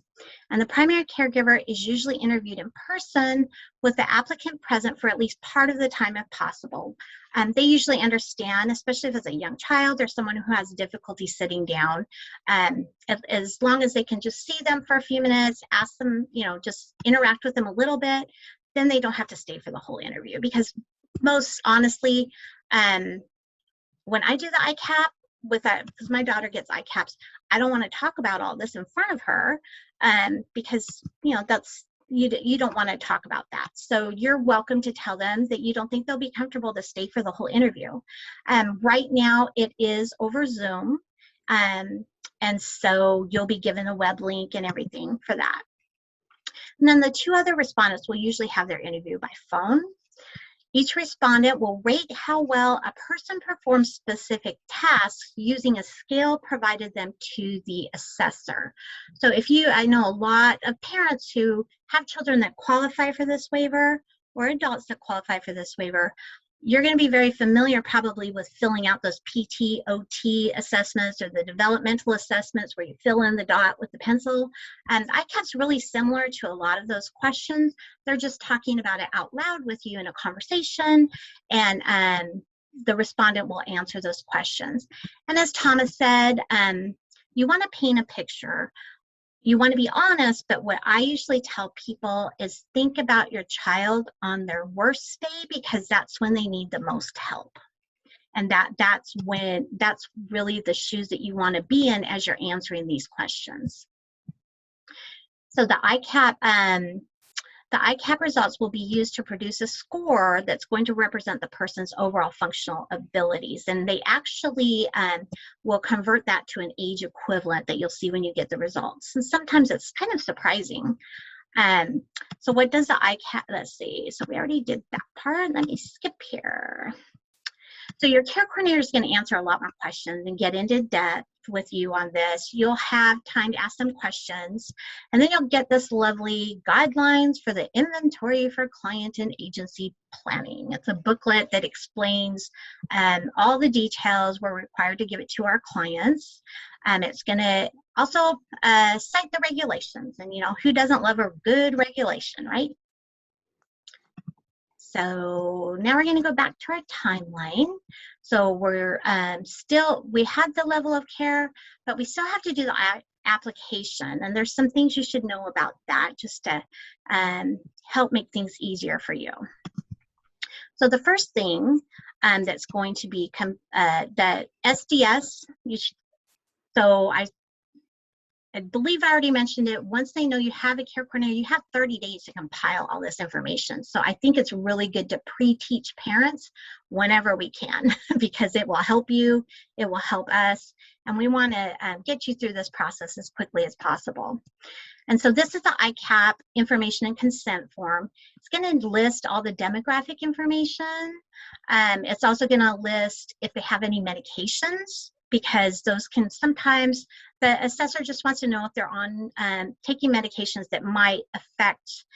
And the primary caregiver is usually interviewed in person with the applicant present for at least part of the time if possible. They usually understand, especially if it's a young child or someone who has difficulty sitting down, as long as they can just see them for a few minutes, ask them, just interact with them a little bit, then they don't have to stay for the whole interview. Because most honestly, when I do the Icap because my daughter gets Icaps, I don't want to talk about all this in front of her because, that's, you don't want to talk about that. So you're welcome to tell them that you don't think they'll be comfortable to stay for the whole interview. Right now it is over Zoom. And so you'll be given a web link and everything for that. And then the 2 other respondents will usually have their interview by phone. Each respondent will rate how well a person performs specific tasks using a scale provided them to the assessor. So I know a lot of parents who have children that qualify for this waiver or adults that qualify for this waiver. You're going to be very familiar probably with filling out those PT, OT assessments or the developmental assessments where you fill in the dot with the pencil. And Icap's really similar to a lot of those questions. They're just talking about it out loud with you in a conversation, and the respondent will answer those questions. And as Thomas said, you want to paint a picture. You want to be honest, but what I usually tell people is think about your child on their worst day, because that's when they need the most help. And that's really the shoes that you want to be in as you're answering these questions. So the Icap results will be used to produce a score that's going to represent the person's overall functional abilities. And they actually will convert that to an age equivalent that you'll see when you get the results. And sometimes it's kind of surprising. So what does the Icap, let's see, so we already did that part. Let me skip here. So your care coordinator is going to answer a lot more questions and get into depth with you on this. You'll have time to ask them questions, and then you'll get this lovely guidelines for the inventory for client and agency planning. It's a booklet that explains all the details we're required to give it to our clients. It's going to also cite the regulations, and who doesn't love a good regulation, right? So now we're going to go back to our timeline. So we're we had the level of care, but we still have to do the application. And there's some things you should know about that just to help make things easier for you. So the first thing that's going to be the SDS. I believe I already mentioned it. Once they know you have a care coordinator, you have 30 days to compile all this information. So I think it's really good to pre-teach parents whenever we can, because it will help you, it will help us, and we want to get you through this process as quickly as possible. And so this is the Icap information and consent form. It's going to list all the demographic information. It's also going to list if they have any medications, because those can sometimes, the assessor just wants to know if they're on taking medications that might affect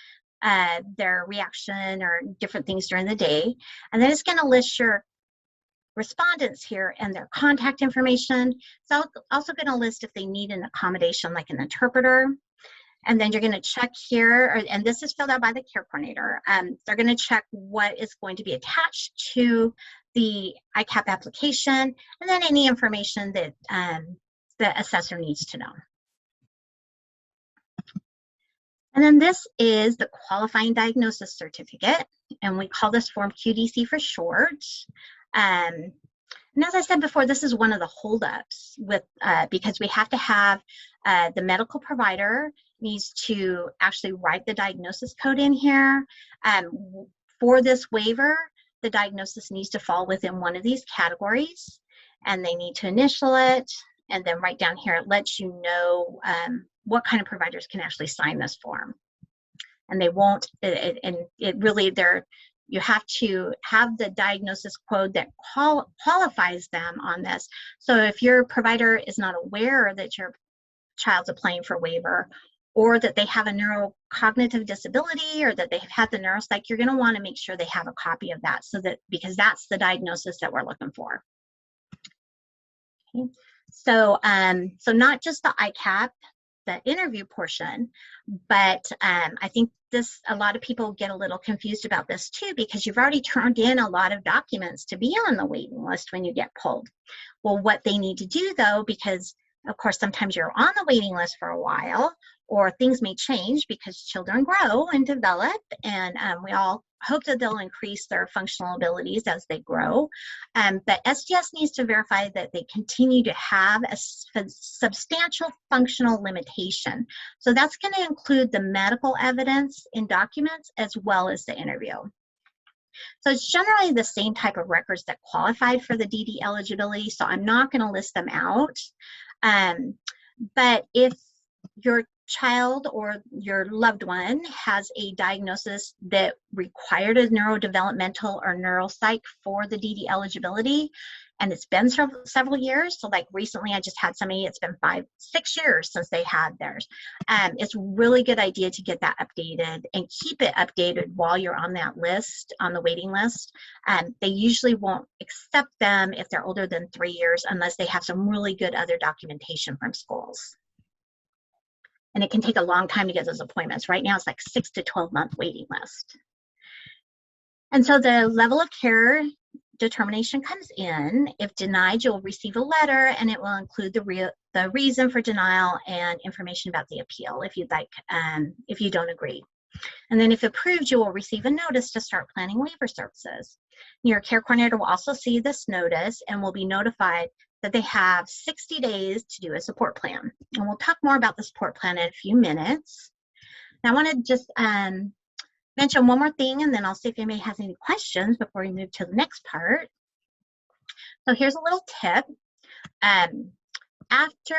their reaction or different things during the day. And then it's going to list your respondents here and their contact information. It's also going to list if they need an accommodation like an interpreter. And then you're going to check here, and this is filled out by the care coordinator. They're going to check what is going to be attached to the Icap application, and then any information that the assessor needs to know. And then this is the qualifying diagnosis certificate, and we call this form QDC for short. And as I said before, this is one of the holdups with because we have to have the medical provider needs to actually write the diagnosis code in here. For this waiver, the diagnosis needs to fall within one of these categories, and they need to initial it, and then right down here it lets you know what kind of providers can actually sign this form. And they won't, you have to have the diagnosis code that qualifies them on this. So if your provider is not aware that your child's applying for waiver, or that they have a neurocognitive disability, or that they've had the neuropsych, you're going to want to make sure they have a copy of that, so that, because that's the diagnosis that we're looking for. Okay. So, so not just the ICAP, the interview portion, but I think a lot of people get a little confused about this too, because you've already turned in a lot of documents to be on the waiting list when you get pulled. Well, what they need to do though, because of course, sometimes you're on the waiting list for a while, or things may change because children grow and develop, and we all hope that they'll increase their functional abilities as they grow. But SDS needs to verify that they continue to have a substantial functional limitation. So that's going to include the medical evidence in documents as well as the interview. So it's generally the same type of records that qualified for the DD eligibility, so I'm not going to list them out. But if your child or your loved one has a diagnosis that required a neurodevelopmental or neuropsych for the DD eligibility, and it's been several years, so like recently I just had somebody, it's been 5-6 years since they had theirs. It's a really good idea to get that updated and keep it updated while you're on that list, on the waiting list. They usually won't accept them if they're older than 3 years unless they have some really good other documentation from schools. And it can take a long time to get those appointments. Right now it's like 6 to 12 month waiting list. And so the level of care determination comes in. If denied, you'll receive a letter, and it will include the reason for denial and information about the appeal if you'd like, if you don't agree. And then if approved, you will receive a notice to start planning waiver services. Your care coordinator will also see this notice and will be notified that they have 60 days to do a support plan. And we'll talk more about the support plan in a few minutes. Now I want to just mention one more thing, and then I'll see if anybody has any questions before we move to the next part. So here's a little tip. After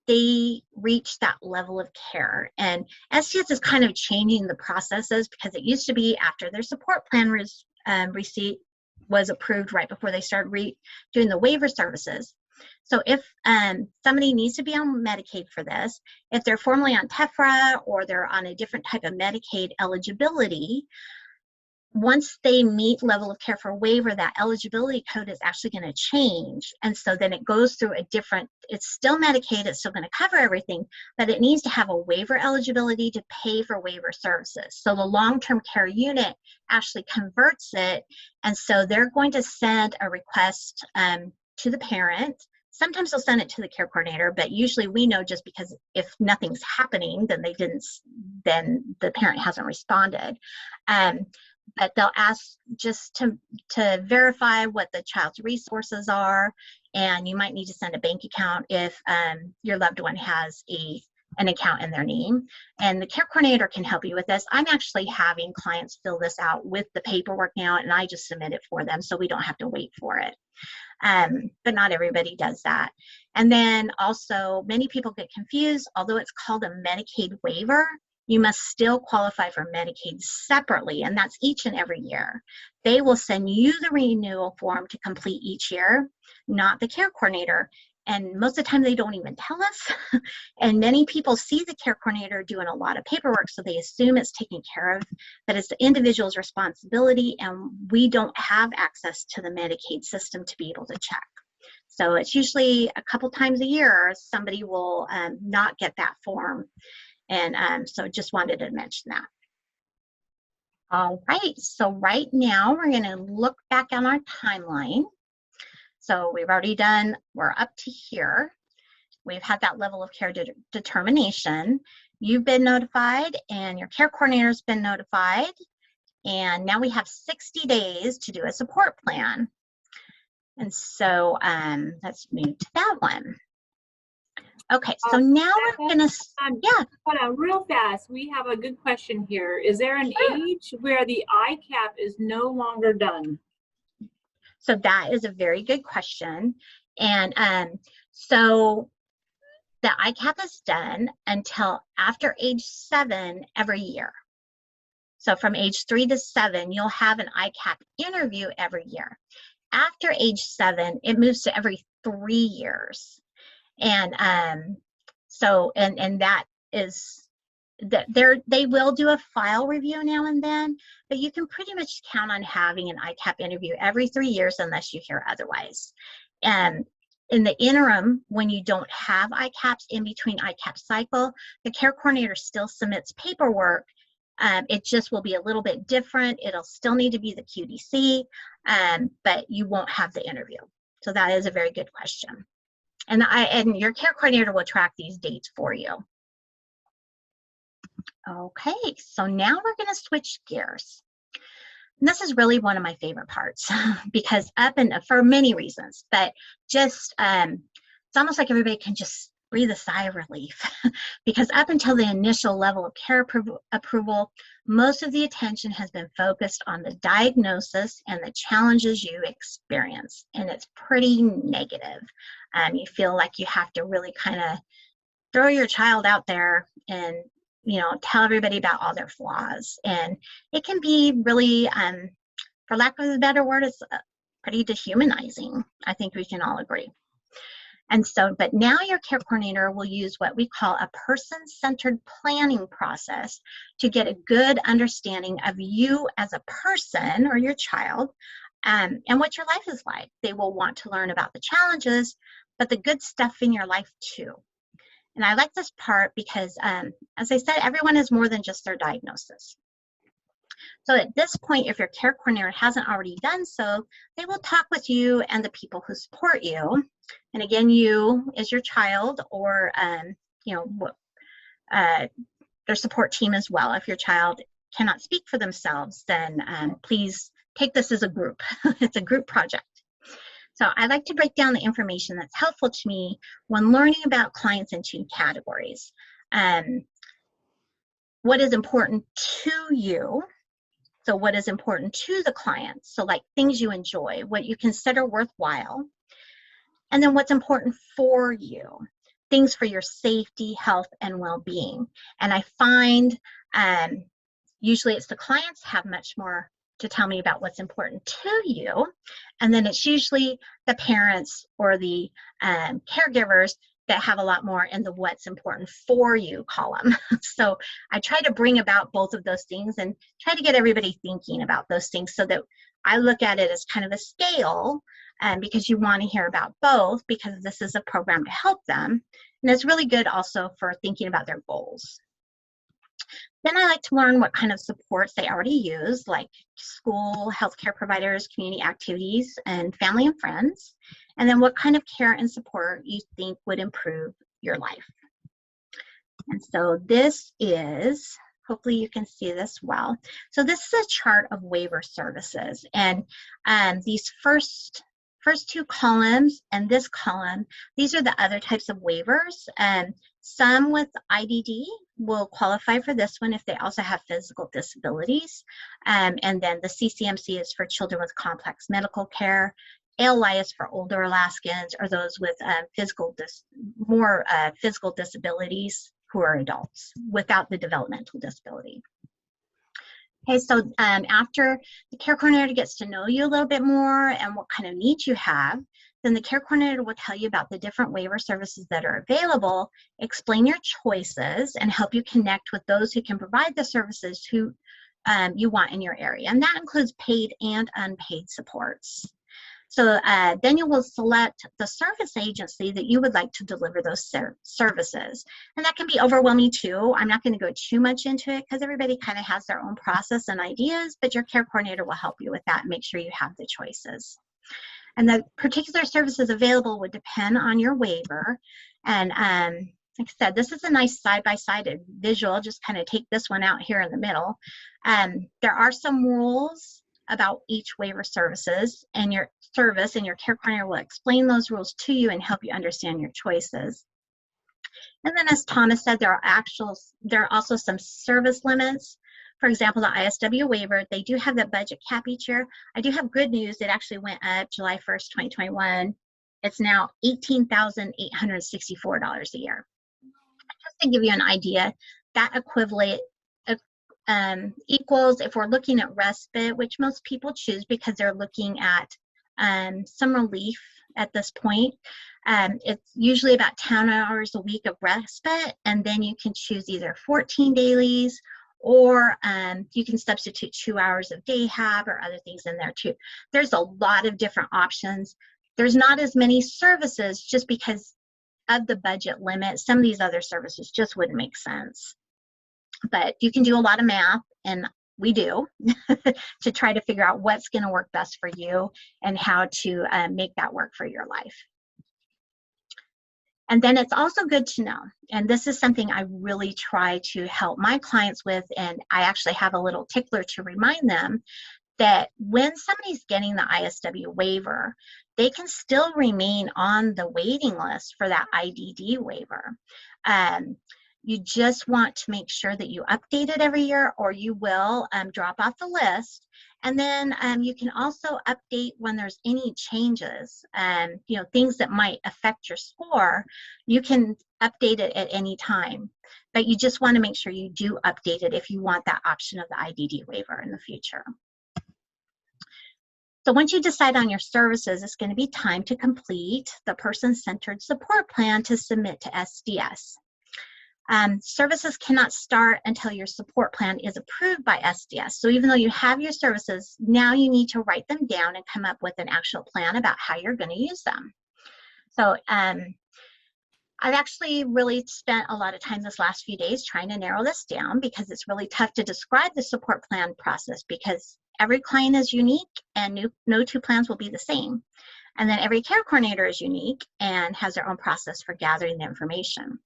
they reach that level of care, and SDS is kind of changing the processes, because it used to be after their support plan receipt was approved right before they started doing the waiver services. So if somebody needs to be on Medicaid for this, if they're formerly on TEFRA or they're on a different type of Medicaid eligibility, once they meet level of care for waiver, that eligibility code is actually going to change. And so then it goes through a different, it's still Medicaid, it's still going to cover everything, but it needs to have a waiver eligibility to pay for waiver services. So the long-term care unit actually converts it. And so they're going to send a request to the parent. Sometimes they'll send it to the care coordinator, but usually we know just because if nothing's happening, then then the parent hasn't responded. But they'll ask just to verify what the child's resources are, and you might need to send a bank account if your loved one has an account in their name. And the care coordinator can help you with this. I'm actually having clients fill this out with the paperwork now, and I just submit it for them so we don't have to wait for it. But not everybody does that. And then also, many people get confused. Although it's called a Medicaid waiver, you must still qualify for Medicaid separately, and that's each and every year. They will send you the renewal form to complete each year, not the care coordinator. And most of the time they don't even tell us. And many people see the care coordinator doing a lot of paperwork, so they assume it's taken care of, but it's the individual's responsibility, and we don't have access to the Medicaid system to be able to check. So it's usually a couple times a year somebody will not get that form. And so just wanted to mention that. All right, so right now we're going to look back on our timeline. So we've already done, we're up to here. We've had that level of care determination. You've been notified and your care coordinator's been notified. And now we have 60 days to do a support plan. And so let's move to that one. Okay, so now we're gonna, yeah. Hold on, real fast. We have a good question here. Is there an age where the ICAP is no longer done? So that is a very good question. And so the ICAP is done until after age 7 every year. So from age 3 to 7, you'll have an ICAP interview every year. After age 7, it moves to every 3 years. And so, and that is, that they will do a file review now and then, but you can pretty much count on having an ICAP interview every 3 years unless you hear otherwise. And in the interim, when you don't have ICAPs in between ICAP cycle, the care coordinator still submits paperwork. It just will be a little bit different. It'll still need to be the QDC, but you won't have the interview. So that is a very good question. And your care coordinator will track these dates for you. Okay, so now we're going to switch gears. And this is really one of my favorite parts because for many reasons, but just it's almost like everybody can just breathe a sigh of relief because up until the initial level of care approval, most of the attention has been focused on the diagnosis and the challenges you experience, and it's pretty negative. You feel like you have to really kind of throw your child out there and tell everybody about all their flaws, and it can be really, for lack of a better word, it's pretty dehumanizing. I think we can all agree. And so, but now your care coordinator will use what we call a person-centered planning process to get a good understanding of you as a person or your child, and what your life is like. They will want to learn about the challenges, but the good stuff in your life too. And I like this part because, as I said, everyone is more than just their diagnosis. So at this point, if your care coordinator hasn't already done so, they will talk with you and the people who support you. And again, you as your child or, their support team as well. If your child cannot speak for themselves, then please take this as a group. It's a group project. So I like to break down the information that's helpful to me when learning about clients in two categories. What is important to you? So what is important to the client? So like things you enjoy, what you consider worthwhile. And then what's important for you, things for your safety, health, and well-being. And I find usually it's the clients have much more to tell me about what's important to you. And then it's usually the parents or the caregivers that have a lot more in the what's important for you column. So I try to bring about both of those things and try to get everybody thinking about those things so that I look at it as kind of a scale, because you want to hear about both because this is a program to help them. And it's really good also for thinking about their goals. Then I like to learn what kind of supports they already use, like school, healthcare providers, community activities, and family and friends. And then what kind of care and support you think would improve your life. And so this is, hopefully you can see this well. So this is a chart of waiver services. And these first two columns and this column, these are the other types of waivers. Some with IDD will qualify for this one if they also have physical disabilities. And then the CCMC is for children with complex medical care. ALI is for older Alaskans or those with more physical disabilities who are adults without the developmental disability. Okay, so after the care coordinator gets to know you a little bit more and what kind of needs you have, then the care coordinator will tell you about the different waiver services that are available, explain your choices, and help you connect with those who can provide the services who you want in your area. And that includes paid and unpaid supports. So then you will select the service agency that you would like to deliver those services. And that can be overwhelming too. I'm not going to go too much into it because everybody kind of has their own process and ideas, but your care coordinator will help you with that and make sure you have the choices. And the particular services available would depend on your waiver. And like I said, this is a nice side-by-side visual. Just kind of take this one out here in the middle. There are some rules about each waiver services and your service, and your care coordinator will explain those rules to you and help you understand your choices. And then as Thomas said, there are also some service limits. For example, the ISW waiver, they do have the budget cap each year. I do have good news. It actually went up July 1st, 2021. It's now $18,864 a year. Just to give you an idea, that equals, if we're looking at respite, which most people choose because they're looking at some relief at this point. It's usually about 10 hours a week of respite, and then you can choose either 14 dailies or you can substitute 2 hours of day hab or other things in there too. There's a lot of different options. There's not as many services just because of the budget limit. Some of these other services just wouldn't make sense. But you can do a lot of math, and we do, to try to figure out what's going to work best for you and how to make that work for your life. And then it's also good to know, and this is something I really try to help my clients with, and I actually have a little tickler to remind them that when somebody's getting the ISW waiver, they can still remain on the waiting list for that IDD waiver. You just want to make sure that you update it every year, or you will drop off the list. And then you can also update when there's any changes, you know, things that might affect your score. You can update it at any time, but you just want to make sure you do update it if you want that option of the IDD waiver in the future. So once you decide on your services, it's going to be time to complete the person-centered support plan to submit to SDS. Services cannot start until your support plan is approved by SDS. So even though you have your services, now you need to write them down and come up with an actual plan about how you're going to use them. So I've actually really spent a lot of time this last few days trying to narrow this down, because it's really tough to describe the support plan process, because every client is unique and no two plans will be the same. And then every care coordinator is unique and has their own process for gathering the information.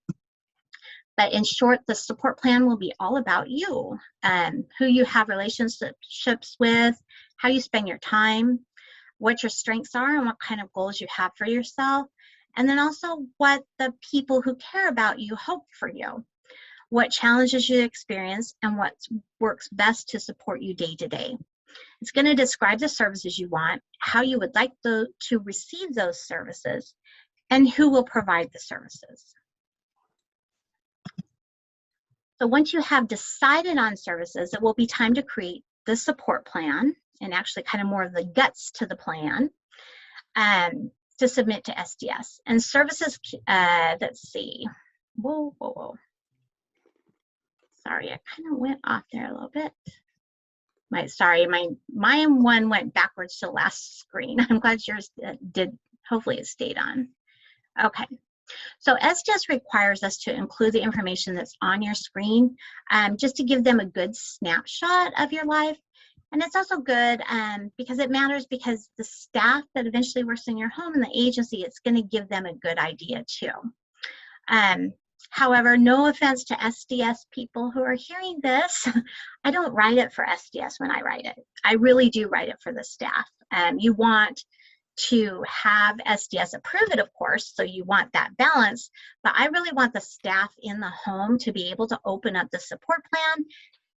But in short, the support plan will be all about you, who you have relationships with, how you spend your time, what your strengths are, and what kind of goals you have for yourself. And then also what the people who care about you hope for you, what challenges you experience, and what works best to support you day to day. It's going to describe the services you want, how you would like to receive those services, and who will provide the services. So once you have decided on services, it will be time to create the support plan, and actually kind of more of the guts to the plan, to submit to SDS. And services, let's see. Whoa. Sorry, I kind of went off there a little bit. My one went backwards to the last screen. I'm glad yours did. Hopefully it stayed on. Okay. So SDS requires us to include the information that's on your screen, just to give them a good snapshot of your life. And it's also good because it matters, because the staff that eventually works in your home and the agency, it's going to give them a good idea too. However, no offense to SDS people who are hearing this, I don't write it for SDS when I write it. I really do write it for the staff. You want to have SDS approve it, of course, so you want that balance, but I really want the staff in the home to be able to open up the support plan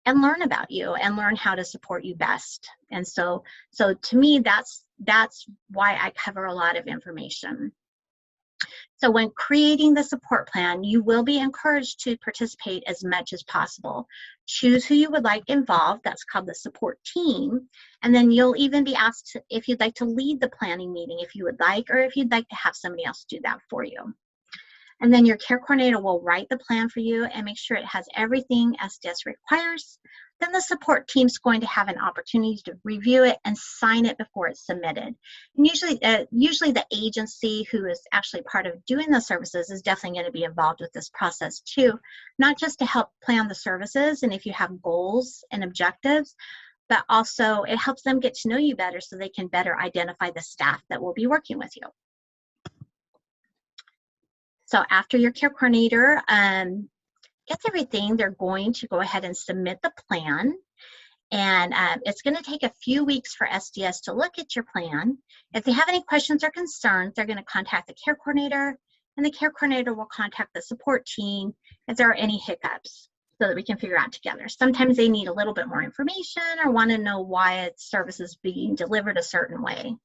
and learn about you and learn how to support you best. And so to me, that's why I cover a lot of information. So when creating the support plan, you will be encouraged to participate as much as possible. Choose who you would like involved. That's called the support team. And then you'll even be asked if you'd like to lead the planning meeting if you would like, or if you'd like to have somebody else do that for you. And then your care coordinator will write the plan for you and make sure it has everything SDS requires. Then the support team's going to have an opportunity to review it and sign it before it's submitted. And usually the agency who is actually part of doing the services is definitely going to be involved with this process too, not just to help plan the services and if you have goals and objectives, but also it helps them get to know you better so they can better identify the staff that will be working with you. So after your care coordinator gets everything, they're going to go ahead and submit the plan. And it's going to take a few weeks for SDS to look at your plan. If they have any questions or concerns, they're going to contact the care coordinator, and the care coordinator will contact the support team if there are any hiccups so that we can figure out together. Sometimes they need a little bit more information or want to know why its service is being delivered a certain way.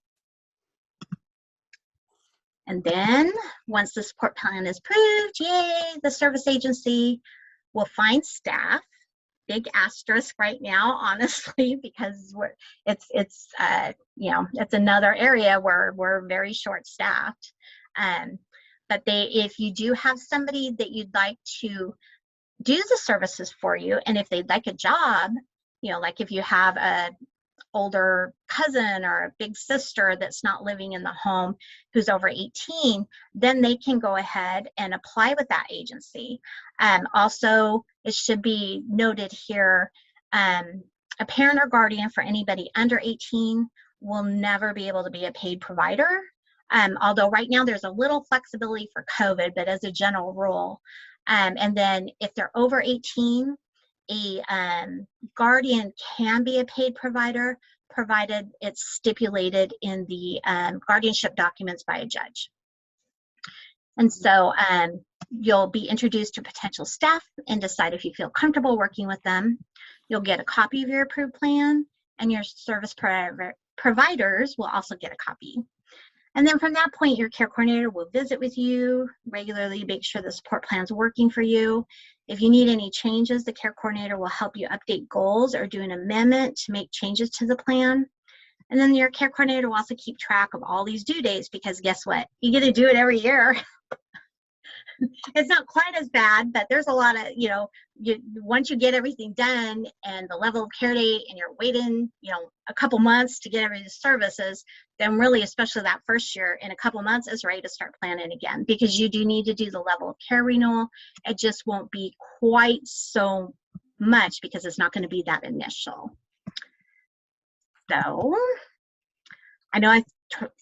And then once the support plan is approved, yay, the service agency will find staff. Big asterisk right now, honestly, because it's another area where we're very short staffed. But if you do have somebody that you'd like to do the services for you, and if they'd like a job, like if you have a older cousin or a big sister that's not living in the home who's over 18, then they can go ahead and apply with that agency. Also, it should be noted here, a parent or guardian for anybody under 18 will never be able to be a paid provider. Although right now there's a little flexibility for COVID, but as a general rule. And then if they're over 18, a guardian can be a paid provider, provided it's stipulated in the guardianship documents by a judge. And so you'll be introduced to potential staff and decide if you feel comfortable working with them. You'll get a copy of your approved plan, and your service providers will also get a copy. And then from that point, your care coordinator will visit with you regularly, make sure the support plan's working for you. If you need any changes, the care coordinator will help you update goals or do an amendment to make changes to the plan. And then your care coordinator will also keep track of all these due dates, because guess what? You get to do it every year. It's not quite as bad, but there's a lot of, once you get everything done and the level of care date and you're waiting, a couple months to get every services, then really, especially that first year, in a couple months is ready to start planning again, because you do need to do the level of care renewal. It just won't be quite so much because it's not going to be that initial. So I know I've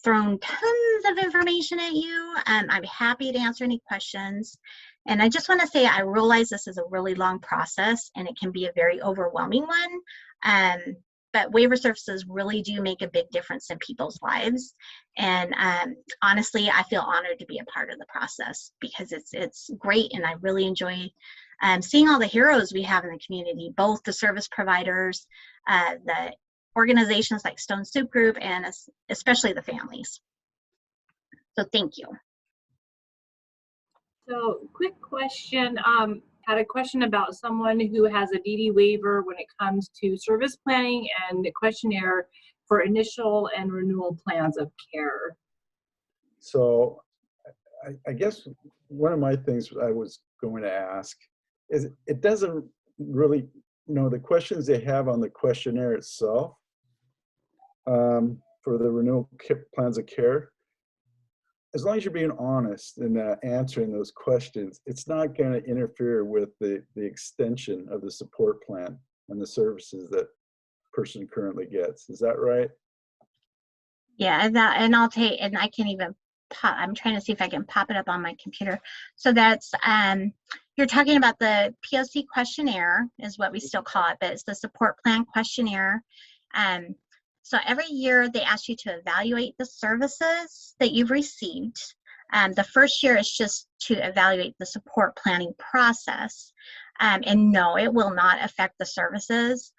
thrown tons of information at you. I'm happy to answer any questions. And I just want to say, I realize this is a really long process and it can be a very overwhelming one. But waiver services really do make a big difference in people's lives. And honestly, I feel honored to be a part of the process, because it's great. And I really enjoy seeing all the heroes we have in the community, both the service providers, the organizations like Stone Soup Group, and especially the families. So thank you. So quick question, had a question about someone who has a DD waiver when it comes to service planning and the questionnaire for initial and renewal plans of care. So I guess one of my things I was going to ask is, it doesn't really, the questions they have on the questionnaire itself for the renewal plans of care, as long as you're being honest in answering those questions, it's not going to interfere with the extension of the support plan and the services that person currently gets. Is that right? Yeah, and I'll take, and I can even pop, I'm trying to see if I can pop it up on my computer. So that's, you're talking about the POC questionnaire is what we still call it, but it's the support plan questionnaire. So every year they ask you to evaluate the services that you've received. The first year is just to evaluate the support planning process. And no, it will not affect the services.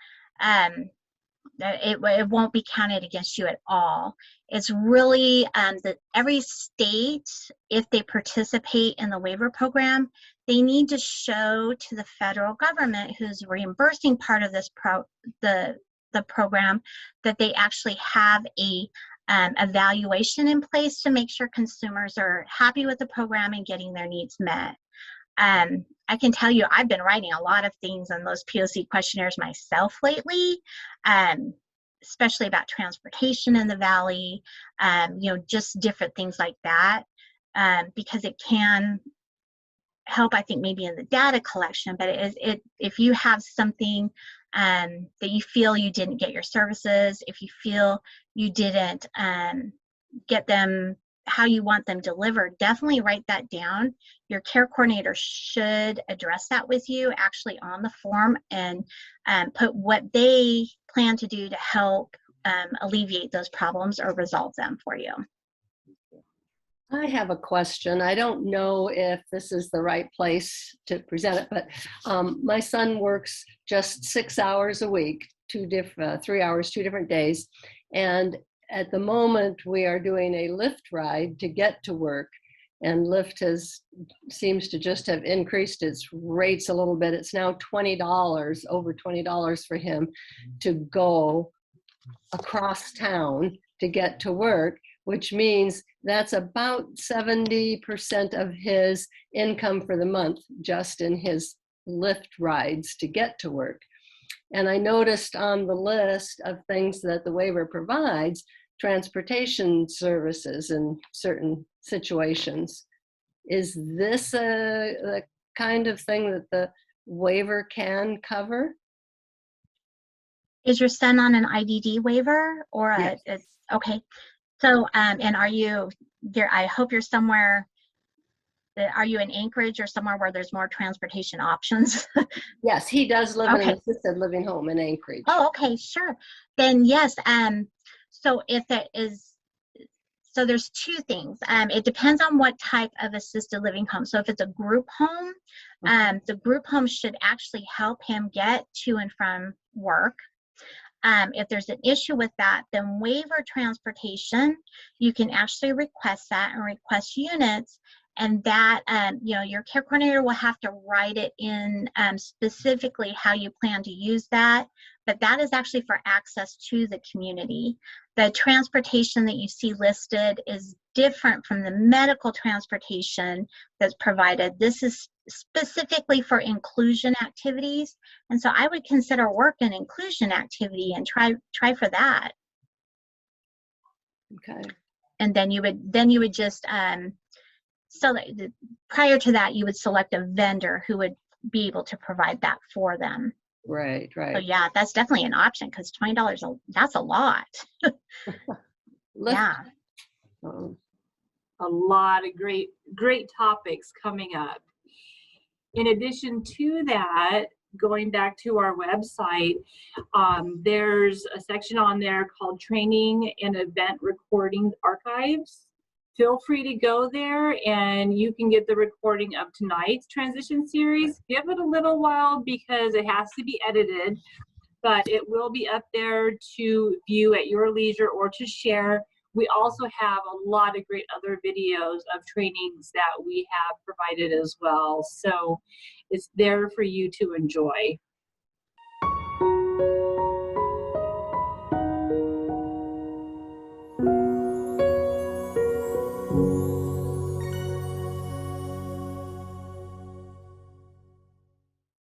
It won't be counted against you at all. It's really that every state, if they participate in the waiver program, they need to show to the federal government, who's reimbursing part of this the program, that they actually have a evaluation in place to make sure consumers are happy with the program and getting their needs met. I can tell you, I've been writing a lot of things on those POC questionnaires myself lately, especially about transportation in the Valley, just different things like that, because it can help, I think, maybe in the data collection. But if you have something that you feel you didn't get your services, if you feel you didn't get them how you want them delivered, definitely write that down. Your care coordinator should address that with you actually on the form, and put what they plan to do to help alleviate those problems or resolve them for you. I have a question. I don't know if this is the right place to present it, but my son works just 6 hours a week, 3 hours, 2 different days. And at the moment we are doing a Lyft ride to get to work, and Lyft seems to just have increased its rates a little bit. It's now $20, over $20 for him to go across town to get to work, which means that's about 70% of his income for the month just in his Lyft rides to get to work. And I noticed on the list of things that the waiver provides, transportation services in certain situations. Is this a kind of thing that the waiver can cover? Is your son on an IDD waiver or Yes. Okay. So, and are you there? I hope you're somewhere. Are you in Anchorage or somewhere where there's more transportation options? Yes, he does live in Okay. an assisted living home in Anchorage. Oh, okay, sure. Then yes. So if it is, so there's two things. It depends on what type of assisted living home. So if it's a group home, the group home should actually help him get to and from work. If there's an issue with that, then waiver transportation, you can actually request that and request units, and that your care coordinator will have to write it in specifically how you plan to use that, but that is actually for access to the community. The transportation that you see listed is different from the medical transportation that's provided. This is specifically for inclusion activities, and so I would consider work an inclusion activity and try for that. Okay. And then you would just prior to that, you would select a vendor who would be able to provide that for them. Right, right. So yeah, that's definitely an option, because $20, that's a lot. Yeah. A lot of great topics coming up. In addition to that, going back to our website, there's a section on there called Training and Event Recording Archives. Feel free to go there and you can get the recording of tonight's transition series. Give it a little while because it has to be edited, but it will be up there to view at your leisure or to share. We also have a lot of great other videos of trainings that we have provided as well. So it's there for you to enjoy.